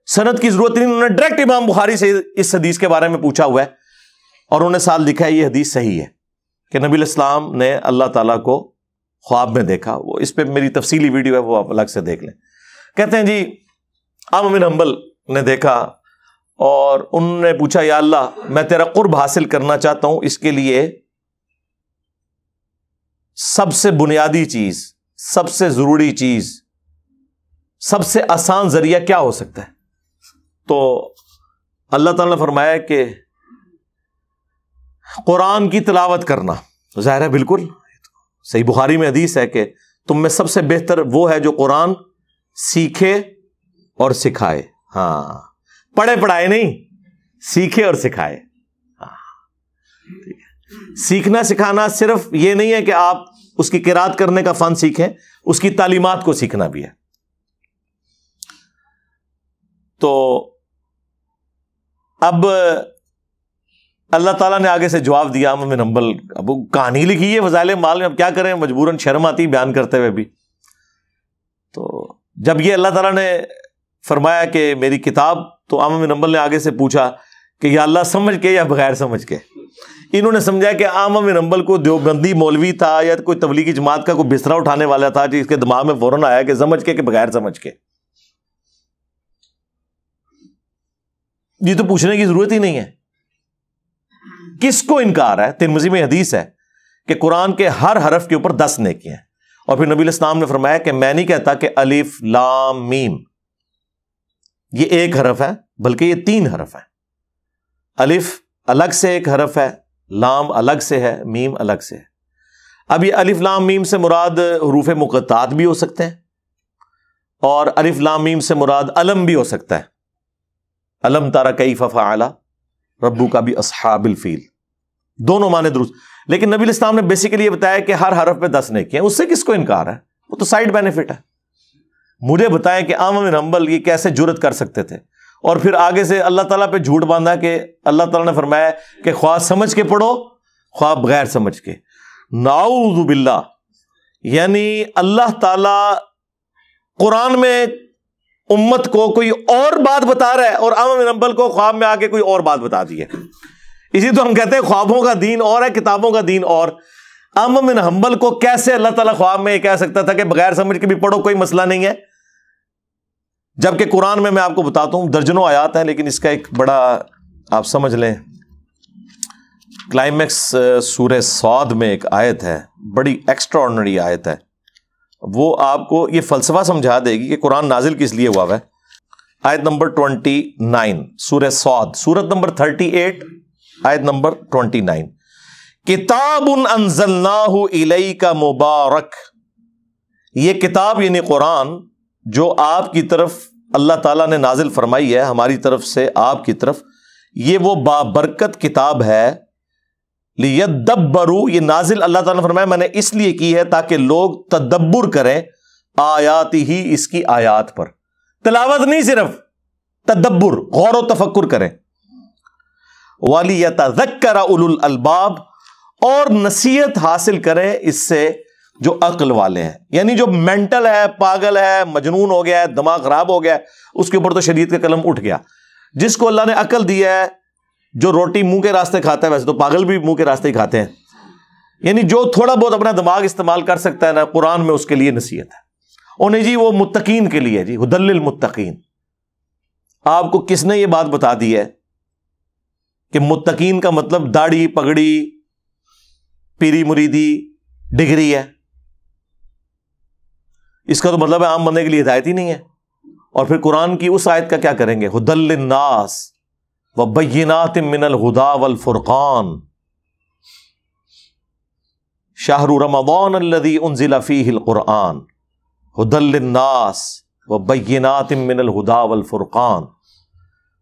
سند کی ضرورت نہیں، انہوں نے ڈائریکٹ امام بخاری سے اس حدیث کے بارے میں پوچھا ہوا ہے، اور انہوں نے ساتھ لکھا ہے یہ حدیث صحیح ہے کہ نبی علیہ السلام نے اللہ تعالیٰ کو خواب میں دیکھا۔ وہ اس پہ میری تفصیلی ویڈیو ہے، وہ آپ الگ سے دیکھ لیں۔ کہتے ہیں جی احمد بن حنبل نے دیکھا اور انہوں نے پوچھا یا اللہ میں تیرا قرب حاصل کرنا چاہتا ہوں، اس کے لیے سب سے بنیادی چیز، سب سے ضروری چیز، سب سے آسان ذریعہ کیا ہو سکتا ہے؟ تو اللہ تعالیٰ نے فرمایا کہ قرآن کی تلاوت کرنا۔ ظاہر ہے بالکل صحیح بخاری میں حدیث ہے کہ تم میں سب سے بہتر وہ ہے جو قرآن سیکھے اور سکھائے۔ ہاں پڑھے پڑھائے نہیں، سیکھے اور سکھائے۔ سیکھنا سکھانا صرف یہ نہیں ہے کہ آپ اس کی قرات کرنے کا فن سیکھیں، اس کی تعلیمات کو سیکھنا بھی ہے۔ تو اب اللہ تعالیٰ نے آگے سے جواب دیا احمد بن حنبل، اب وہ کہانی لکھی ہے فضائل مال میں، اب کیا کریں، مجبوراً شرم آتی بیان کرتے ہوئے بھی۔ تو جب یہ اللہ تعالیٰ نے فرمایا کہ میری کتاب، تو احمد بن حنبل نے آگے سے پوچھا کہ یا اللہ سمجھ کے یا بغیر سمجھ کے؟ انہوں نے سمجھا کہ احمد بن حنبل کو دیوبندی مولوی تھا یا کوئی تبلیغی جماعت کا کوئی بسترا اٹھانے والا تھا، جس کے دماغ میں فوراً آیا کہ سمجھ کے کہ بغیر سمجھ کے۔ یہ تو پوچھنے کی ضرورت ہی نہیں ہے، کس کو انکار ہے؟ ترمذی میں حدیث ہے کہ قرآن کے ہر حرف کے اوپر 10 نیکیاں ہیں، اور پھر نبی علیہ السلام نے فرمایا کہ میں نہیں کہتا کہ الف لام میم، یہ ایک حرف ہے بلکہ یہ 3 حرف ہیں. الف الگ سے ایک حرف ہے، لام الگ سے ہے، میم الگ سے ہے. اب یہ الف لام میم سے مراد حروف مقطعات بھی ہو سکتے ہیں، اور الف لام میم سے مراد علم بھی ہو سکتا ہے. علم تری کیف فعل ربک باصحاب الفیل، دونوں معنی درست. لیکن نبی علیہ السلام نے بیسیکلی یہ بتایا کہ ہر حرف پہ 10 نیکیاں. اس سے کس کو انکار ہے؟ وہ تو سائیڈ بینیفٹ ہے. مجھے بتائیں کہ احمد بن حنبل یہ کیسے جرأت کر سکتے تھے، اور پھر آگے سے اللہ تعالیٰ پہ جھوٹ باندھا کہ اللہ تعالیٰ نے فرمایا کہ خواہ سمجھ کے پڑھو خواہ بغیر سمجھ کے. نعوذ باللہ. یعنی اللہ تعالیٰ قرآن میں امت کو کوئی اور بات بتا رہا ہے اور احمد بن حنبل کو خواب میں آ کے کوئی اور بات بتا دی ہے. اسی تو ہم کہتے ہیں خوابوں کا دین اور ہے، کتابوں کا دین اور. احمد بن حنبل کو کیسے اللہ تعالیٰ خواب میں یہ کہہ سکتا تھا کہ بغیر سمجھ کے بھی پڑھو کوئی مسئلہ نہیں ہے، جبکہ قرآن میں آپ کو بتاتا ہوں درجنوں آیات ہیں. لیکن اس کا ایک بڑا آپ سمجھ لیں کلائمیکس سورہ صاد میں ایک آیت ہے، بڑی ایکسٹرا آرڈنری آیت ہے. وہ آپ کو یہ فلسفہ سمجھا دے گی کہ قرآن نازل کس لیے ہوا ہے. آیت نمبر 29 سورہ صاد، سورت نمبر 38 آیت نمبر 29. کتاب انزلناہ الیک مبارک، یہ کتاب یعنی قرآن جو آپ کی طرف اللہ تعالیٰ نے نازل فرمائی ہے ہماری طرف سے آپ کی طرف، یہ وہ بابرکت کتاب ہے. لیدبروا، یہ نازل اللہ تعالیٰ نے فرمایا میں نے اس لیے کی ہے تاکہ لوگ تدبر کریں آیات ہی، اس کی آیات پر. تلاوت نہیں، صرف تدبر، غور و تفکر کریں. وَلِيَتَذَكَّرَ أُولُو الْأَلْبَابِ، اور نصیحت حاصل کریں اس سے جو عقل والے ہیں. یعنی جو مینٹل ہے، پاگل ہے، مجنون ہو گیا ہے، دماغ خراب ہو گیا ہے، اس کے اوپر تو شریعت کا قلم اٹھ گیا. جس کو اللہ نے عقل دیا ہے، جو روٹی منہ کے راستے کھاتا ہے، ویسے تو پاگل بھی منہ کے راستے ہی کھاتے ہیں، یعنی جو تھوڑا بہت اپنا دماغ استعمال کر سکتا ہے نا، قرآن میں اس کے لیے نصیحت ہے. اور نہیں جی وہ متقین کے لیے، جی ہدی للمتقین. آپ کو کس نے یہ بات بتا دی ہے کہ متقین کا مطلب داڑھی پگڑی پیری مریدی ڈگری ہے؟ اس کا تو مطلب ہے عام بندے کے لیے ہدایت ہی نہیں ہے. اور پھر قرآن کی اس آیت کا کیا کریں گے؟ ہدی للناس وبینات من الہدی والفرقان شہر رمضان الذی انزل فیہ القرآن ہدی للناس وبینات من الہدی والفرقان.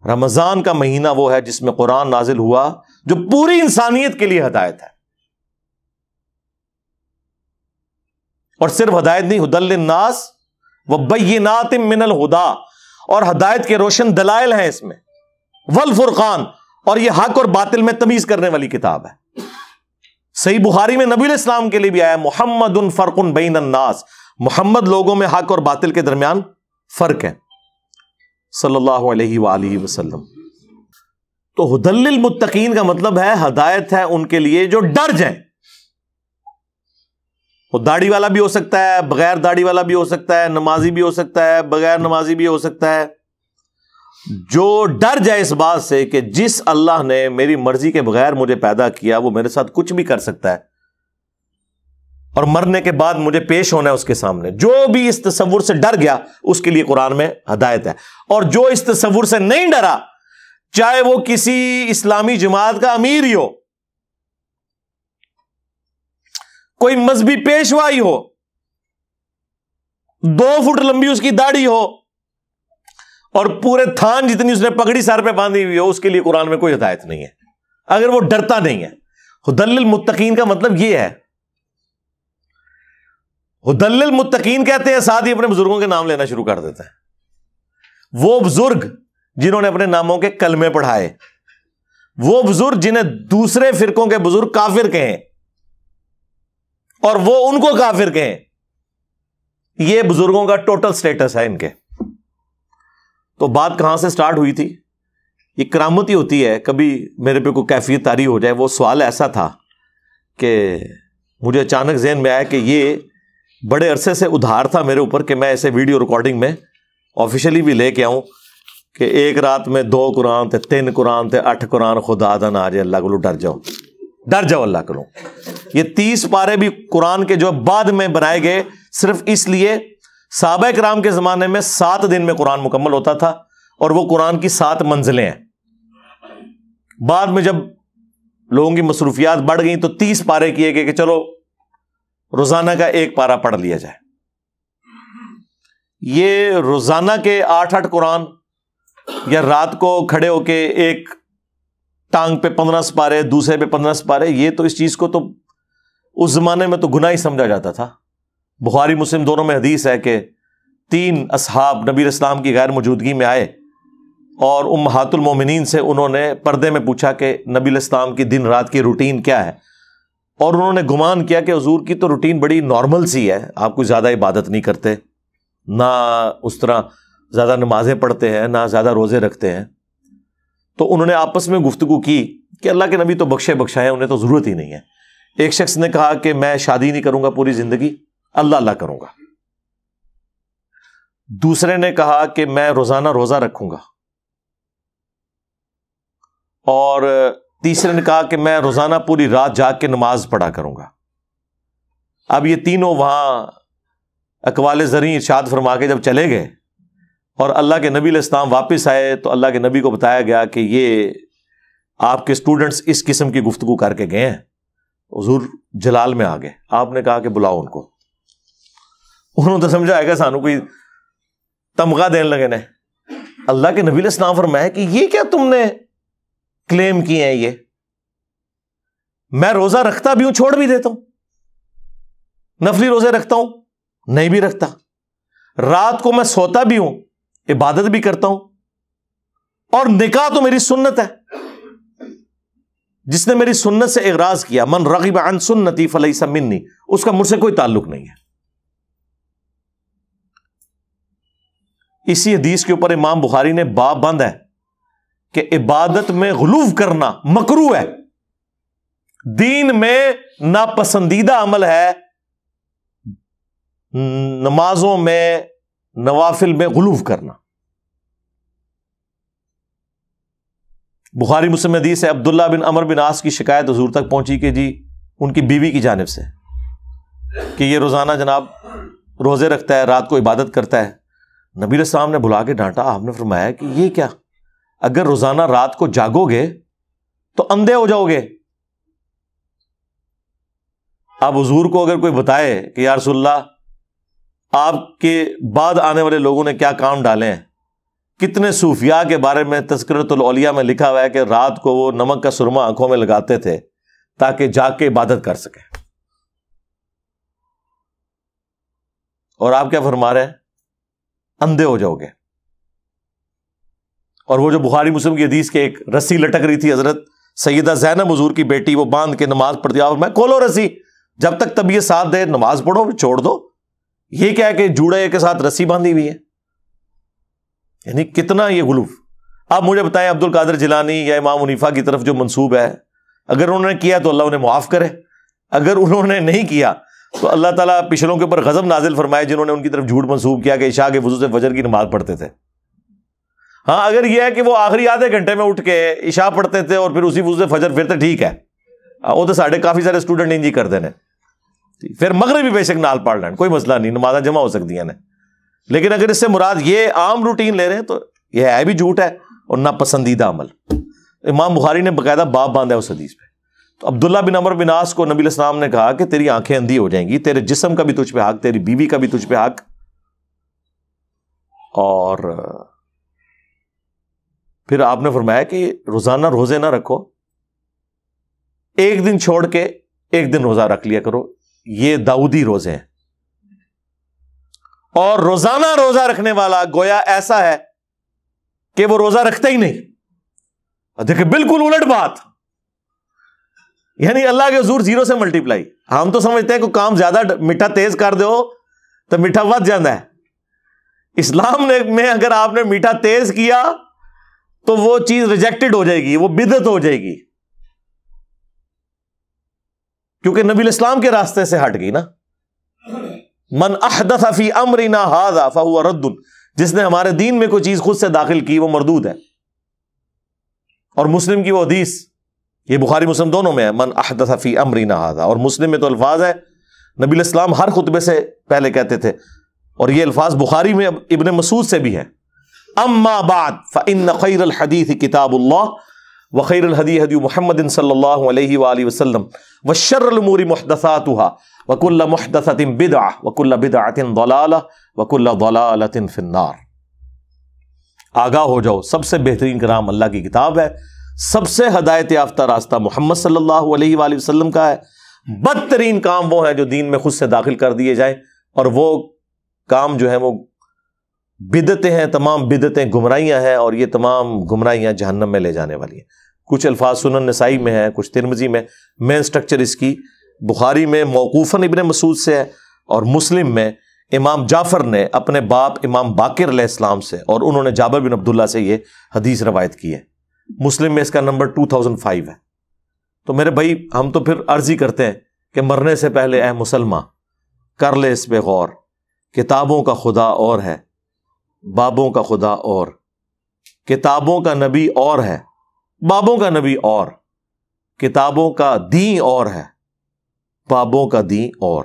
رمضان کا مہینہ وہ ہے جس میں قرآن نازل ہوا جو پوری انسانیت کے لیے ہدایت ہے. اور صرف ہدایت نہیں، ہدی للناس وبینات من الہدی، اور ہدایت کے روشن دلائل ہیں اس میں، والفرقان، اور یہ حق اور باطل میں تمیز کرنے والی کتاب ہے. صحیح بخاری میں نبی علیہ السلام کے لیے بھی آیا محمد فرق بین الناس، محمد لوگوں میں حق اور باطل کے درمیان فرق ہے، صلی اللہ علیہ وآلہ وسلم. تو ہدی للمتقین کا مطلب ہے ہدایت ہے ان کے لیے جو ڈر جائیں. وہ داڑھی والا بھی ہو سکتا ہے، بغیر داڑھی والا بھی ہو سکتا ہے، نمازی بھی ہو سکتا ہے، بغیر نمازی بھی ہو سکتا ہے. جو ڈر جائے اس بات سے کہ جس اللہ نے میری مرضی کے بغیر مجھے پیدا کیا وہ میرے ساتھ کچھ بھی کر سکتا ہے، اور مرنے کے بعد مجھے پیش ہونا ہے اس کے سامنے. جو بھی اس تصور سے ڈر گیا اس کے لیے قرآن میں ہدایت ہے. اور جو اس تصور سے نہیں ڈرا، چاہے وہ کسی اسلامی جماعت کا امیر ہی ہو، کوئی مذہبی پیشوا ہی ہو، 2 فٹ لمبی اس کی داڑھی ہو، اور پورے تھان جتنی اس نے پگڑی سر پہ باندھی ہوئی ہو، اس کے لیے قرآن میں کوئی ہدایت نہیں ہے اگر وہ ڈرتا نہیں ہے. ہدی للمتقین کا مطلب یہ ہے. ہدی للمتقین کہتے ہیں، ساتھ ہی اپنے بزرگوں کے نام لینا شروع کر دیتے ہیں. وہ بزرگ جنہوں نے اپنے ناموں کے کلمے پڑھائے، وہ بزرگ جنہیں دوسرے فرقوں کے بزرگ کافر کہیں اور وہ ان کو کافر کہیں، یہ بزرگوں کا ٹوٹل سٹیٹس ہے ان کے. تو بات کہاں سے سٹارٹ ہوئی تھی؟ یہ کرامت ہی ہوتی ہے. کبھی میرے پہ کوئی کیفیت طاری ہو جائے. وہ سوال ایسا تھا کہ مجھے اچانک ذہن میں آیا کہ یہ بڑے عرصے سے ادھار تھا میرے اوپر کہ میں ایسے ویڈیو ریکارڈنگ میں آفیشلی بھی لے کے آؤں کہ ایک رات میں 2 قرآن تھے، 3 قرآن تھے، 8 قرآن، خدا دا نہ آ جائے، اللہ کو ڈر جاؤ اللہ کرو. یہ 30 پارے بھی قرآن کے جو بعد میں بنائے گئے صرف اس لیے، صحابہ کرام کے زمانے میں 7 دن میں قرآن مکمل ہوتا تھا، اور وہ قرآن کی 7 منزلیں ہیں. بعد میں جب لوگوں کی مصروفیات بڑھ گئیں تو 30 پارے کیے گئے کہ چلو روزانہ کا 1 پارہ پڑھ لیا جائے. یہ روزانہ کے 8 قرآن یا رات کو کھڑے ہو کے ایک ٹانگ پہ 15 سپارے دوسرے پہ 15 سپارے، یہ تو اس چیز کو تو اس زمانے میں تو گناہ ہی سمجھا جاتا تھا. بخاری مسلم دونوں میں حدیث ہے کہ 3 اصحاب نبی علیہ السلام کی غیر موجودگی میں آئے اور امہات المومنین سے انہوں نے پردے میں پوچھا کہ نبی علیہ السلام کی دن رات کی روٹین کیا ہے، اور انہوں نے گمان کیا کہ حضور کی تو روٹین بڑی نارمل سی ہے، آپ کوئی زیادہ عبادت نہیں کرتے، نہ اس طرح زیادہ نمازیں پڑھتے ہیں، نہ زیادہ روزے رکھتے ہیں. تو انہوں نے آپس میں گفتگو کی کہ اللہ کے نبی تو بخشے بخشائے، انہیں تو ضرورت ہی نہیں ہے. ایک شخص نے کہا کہ میں شادی نہیں کروں گا پوری زندگی، اللہ اللہ کروں گا. دوسرے نے کہا کہ میں روزانہ روزہ رکھوں گا، اور تیسرے نے کہا کہ میں روزانہ پوری رات جاگ کے نماز پڑھا کروں گا. اب یہ تینوں وہاں اقوال زرعی ارشاد فرما کے جب چلے گئے اور اللہ کے نبی علیہ السلام واپس آئے تو اللہ کے نبی کو بتایا گیا کہ یہ آپ کے اسٹوڈنٹس اس قسم کی گفتگو کر کے گئے ہیں. حضور جلال میں آ گئے. آپ نے کہا کہ بلاؤ ان کو. انہوں نے تو سمجھا ہے کہ سانو کوئی تمغہ دینے لگے نے. اللہ کے نبی علیہ السلام فرمایا کہ یہ کیا تم نے کلیم کیے ہیں، یہ میں روزہ رکھتا بھی ہوں چھوڑ بھی دیتا ہوں، نفلی روزے رکھتا ہوں نہیں بھی رکھتا، رات کو میں سوتا بھی ہوں عبادت بھی کرتا ہوں، اور نکاح تو میری سنت ہے. جس نے میری سنت سے اغراض کیا، من رغب عن سنتی فلیس منی، اس کا مجھ سے کوئی تعلق نہیں ہے. اسی حدیث کے اوپر امام بخاری نے باب بند ہے کہ عبادت میں غلو کرنا مکروہ ہے، دین میں ناپسندیدہ عمل ہے نمازوں میں نوافل میں غلو کرنا. بخاری مسلم حدیث ہے، عبداللہ بن عمر بن عاص کی شکایت حضور تک پہنچی کہ جی ان کی بیوی کی جانب سے کہ یہ روزانہ جناب روزے رکھتا ہے، رات کو عبادت کرتا ہے. نبی علیہ السلام نے بلا کے ڈانٹا. آپ نے فرمایا کہ یہ کیا، اگر روزانہ رات کو جاگو گے تو اندھے ہو جاؤ گے. اب حضور کو اگر کوئی بتائے کہ یا رسول اللہ آپ کے بعد آنے والے لوگوں نے کیا کام ڈالے ہیں، کتنے صوفیاء کے بارے میں تذکرۃ الاولیاء میں لکھا ہوا ہے کہ رات کو وہ نمک کا سرما آنکھوں میں لگاتے تھے تاکہ جاگ کے عبادت کر سکیں، اور آپ کیا فرما رہے ہیں، اندھے ہو جاؤ گے. اور وہ جو بخاری مسلم کی حدیث کے ایک رسی لٹک رہی تھی، حضرت سیدہ زینب حضور کی بیٹی، وہ باندھ کے نماز پڑھتی، اور میں کھولو رسی، جب تک طبیعت ساتھ دے نماز پڑھو چھوڑ دو. یہ کیا ہے کہ جوڑے کے ساتھ رسی باندھی ہوئی ہے، یعنی کتنا یہ غلو. آپ مجھے بتائیں عبد القادر جیلانی یا امام حنیفہ کی طرف جو منسوب ہے، اگر انہوں نے کیا تو اللہ انہیں معاف کرے، اگر انہوں نے نہیں کیا تو اللہ تعالیٰ پچھلوں کے اوپر غضب نازل فرمائے جنہوں نے ان کی طرف جھوٹ منسوب کیا کہ عشاء کے وضو سے فجر کی نماز پڑھتے تھے. ہاں اگر یہ ہے کہ وہ آخری آدھے گھنٹے میں اٹھ کے عشاء پڑھتے تھے اور پھر اسی وضو سے فجر، پھر تو ٹھیک ہے، وہ تو ساڑھے کافی سارے اسٹوڈنٹ انجی کر دینے، پھر مغرب بھی بے شک نال پڑھ لین، کوئی مسئلہ نہیں، نمازیں جمع ہو سکتی ہیں. لیکن اگر اس سے مراد یہ عام روٹین لے رہے ہیں تو یہ ہے بھی جھوٹ ہے اور ناپسندیدہ عمل. امام بخاری نے باقاعدہ باب باندھا ہے اس حدیث پہ. تو عبداللہ بن عمر بن عاص کو نبی علیہ السلام نے کہا کہ تیری آنکھیں اندھی ہو جائیں گی، تیرے جسم کا بھی تجھ پہ حق، تیری بیوی کا بھی تجھ پہ حق، اور پھر آپ نے فرمایا کہ روزانہ روزے نہ رکھو، ایک دن چھوڑ کے ایک دن روزہ رکھ لیا کرو، یہ داؤدی روزے ہیں. اور روزانہ روزہ رکھنے والا گویا ایسا ہے کہ وہ روزہ رکھتا ہی نہیں. دیکھیں بالکل الٹ بات، یعنی اللہ کے حضور 0 سے ملٹیپلائی. ہم تو سمجھتے ہیں کہ کام زیادہ میٹھا تیز کر دو تو میٹھا ود جاتا ہے. اسلام میں اگر آپ نے میٹھا تیز کیا تو وہ چیز ریجیکٹڈ ہو جائے گی، وہ بدعت ہو جائے گی، کیونکہ نبی الاسلام کے راستے سے ہٹ گئی نا. من احدث فی امرنا ھذا فہو رد، جس نے ہمارے دین میں کوئی چیز خود سے داخل کی وہ مردود ہے. اور مسلم کی وہ حدیث، یہ بخاری مسلم دونوں میں ہے، من احدث فی امرنا ھذا، اور مسلم میں تو الفاظ ہے نبی علیہ السلام ہر خطبے سے پہلے کہتے تھے، اور یہ الفاظ بخاری میں ابن مسعود سے بھی ہے، اما بعد فإن خیر الحدیث کتاب اللہ وخیر الہدی ہدی محمد صلی اللہ علیہ وآلہ وسلم وشر الامور محدثاتها وکل محدثۃ بدعہ وکل بدعۃ ضلالہ وکل ضلالۃ فی النار۔ آگاہ ہو جاؤ، سب سے بہترین کلام اللہ کی کتاب ہے، سب سے ہدایت یافتہ راستہ محمد صلی اللہ علیہ وآلہ وسلم کا ہے، بدترین کام وہ ہیں جو دین میں خود سے داخل کر دیے جائیں، اور وہ کام جو ہیں وہ بدعتیں ہیں، تمام بدعتیں گمراہیاں ہیں، اور یہ تمام گمراہیاں جہنم میں لے جانے والی ہیں۔ کچھ الفاظ سنن نسائی میں ہیں، کچھ ترمذی میں، مین سٹرکچر اس کی بخاری میں موقوفاً ابن مسعود سے ہے، اور مسلم میں امام جعفر نے اپنے باپ امام باقر علیہ السلام سے، اور انہوں نے جابر بن عبداللہ سے یہ حدیث روایت کی ہے۔ مسلم میں اس کا نمبر 2005 ہے۔ تو میرے بھائی، ہم تو پھر عرض ہی کرتے ہیں کہ مرنے سے پہلے اے مسلمان کر لے اس پہ غور، کتابوں کا خدا اور ہے، بابوں کا خدا اور، کتابوں کا نبی اور ہے، بابوں کا نبی اور، کتابوں کا دین اور ہے، بابوں کا دین اور۔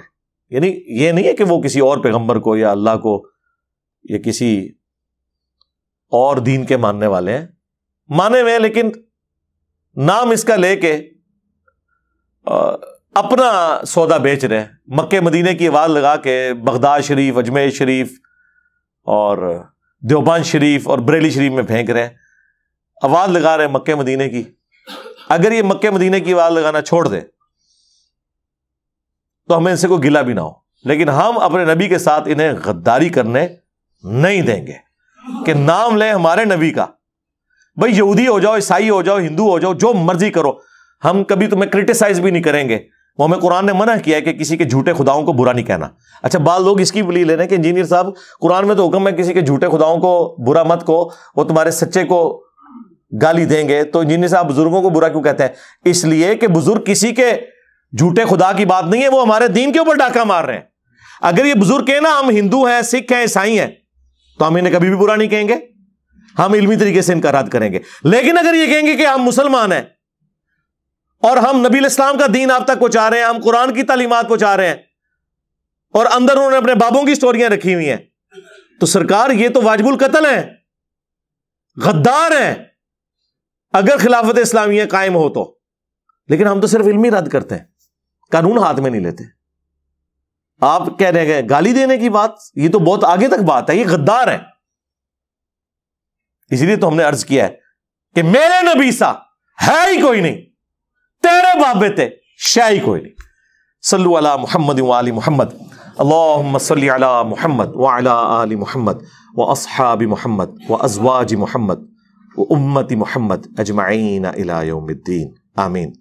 یعنی یہ نہیں ہے کہ وہ کسی اور پیغمبر کو یا اللہ کو یا کسی اور دین کے ماننے والے ہیں، مانے ہوئے ہیں، لیکن نام اس کا لے کے اپنا سودا بیچ رہے ہیں، مکے مدینے کی آواز لگا کے بغداد شریف، اجمیر شریف اور دیوبند شریف اور بریلی شریف میں پھینک رہے ہیں، آواز لگا رہے ہیں مکے مدینے کی۔ اگر یہ مکے مدینے کی آواز لگانا چھوڑ دے تو ہمیں ان سے کوئی گلہ بھی نہ ہو، لیکن ہم اپنے نبی کے ساتھ انہیں غداری کرنے نہیں دیں گے کہ نام لیں ہمارے نبی کا۔ بھائی یہودی ہو جاؤ، عیسائی ہو جاؤ، ہندو ہو جاؤ، جو مرضی کرو، ہم کبھی تمہیں کرٹیسائز بھی نہیں کریں گے۔ وہ ہمیں قرآن نے منع کیا ہے کہ کسی کے جھوٹے خداؤں کو برا نہیں کہنا۔ اچھا، بعض لوگ اس کی بلی لے رہے ہیں کہ انجینئر صاحب قرآن میں تو حکم ہے کسی کے جھوٹے خداؤں کو برا مت کو، وہ تمہارے سچے کو گالی دیں گے، تو انجینئر صاحب بزرگوں کو برا کیوں کہتے ہیں؟ اس لیے کہ بزرگ کسی کے جھوٹے خدا کی بات نہیں ہے، وہ ہمارے دین کے اوپر ڈاکہ مار رہے ہیں۔ اگر یہ بزرگ کہیں نا ہم ہندو ہیں، سکھ ہیں، عیسائی ہیں، تو ہم انہیں کبھی بھی برا نہیں کہیں گے، ہم علمی طریقے سے ان کا رد کریں گے۔ لیکن اگر یہ کہیں گے کہ ہم مسلمان ہیں اور ہم نبی الاسلام کا دین آپ تک پہنچا رہے ہیں، ہم قرآن کی تعلیمات پہنچا رہے ہیں، اور اندر انہوں نے اپنے بابوں کی سٹوریاں رکھی ہوئی ہیں، تو سرکار یہ تو واجب القتل ہیں، غدار ہیں اگر خلافت اسلامیہ قائم ہو تو۔ لیکن ہم تو صرف علمی رد کرتے ہیں، قانون ہاتھ میں نہیں لیتے۔ آپ کہہ رہے ہیں گالی دینے کی بات، یہ تو بہت آگے تک بات ہے، یہ غدار ہے۔ اسی لیے تو ہم نے عرض کیا ہے کہ میرے نبی سا ہے ہی کوئی نہیں، تیرے باپ بیٹے شے ہی کوئی نہیں۔ صلو علی محمد وآل محمد، اللہم صلی علی محمد وعلی آل محمد واصحاب محمد وازواج محمد وامت محمد اجمعین الی یوم الدین، آمین۔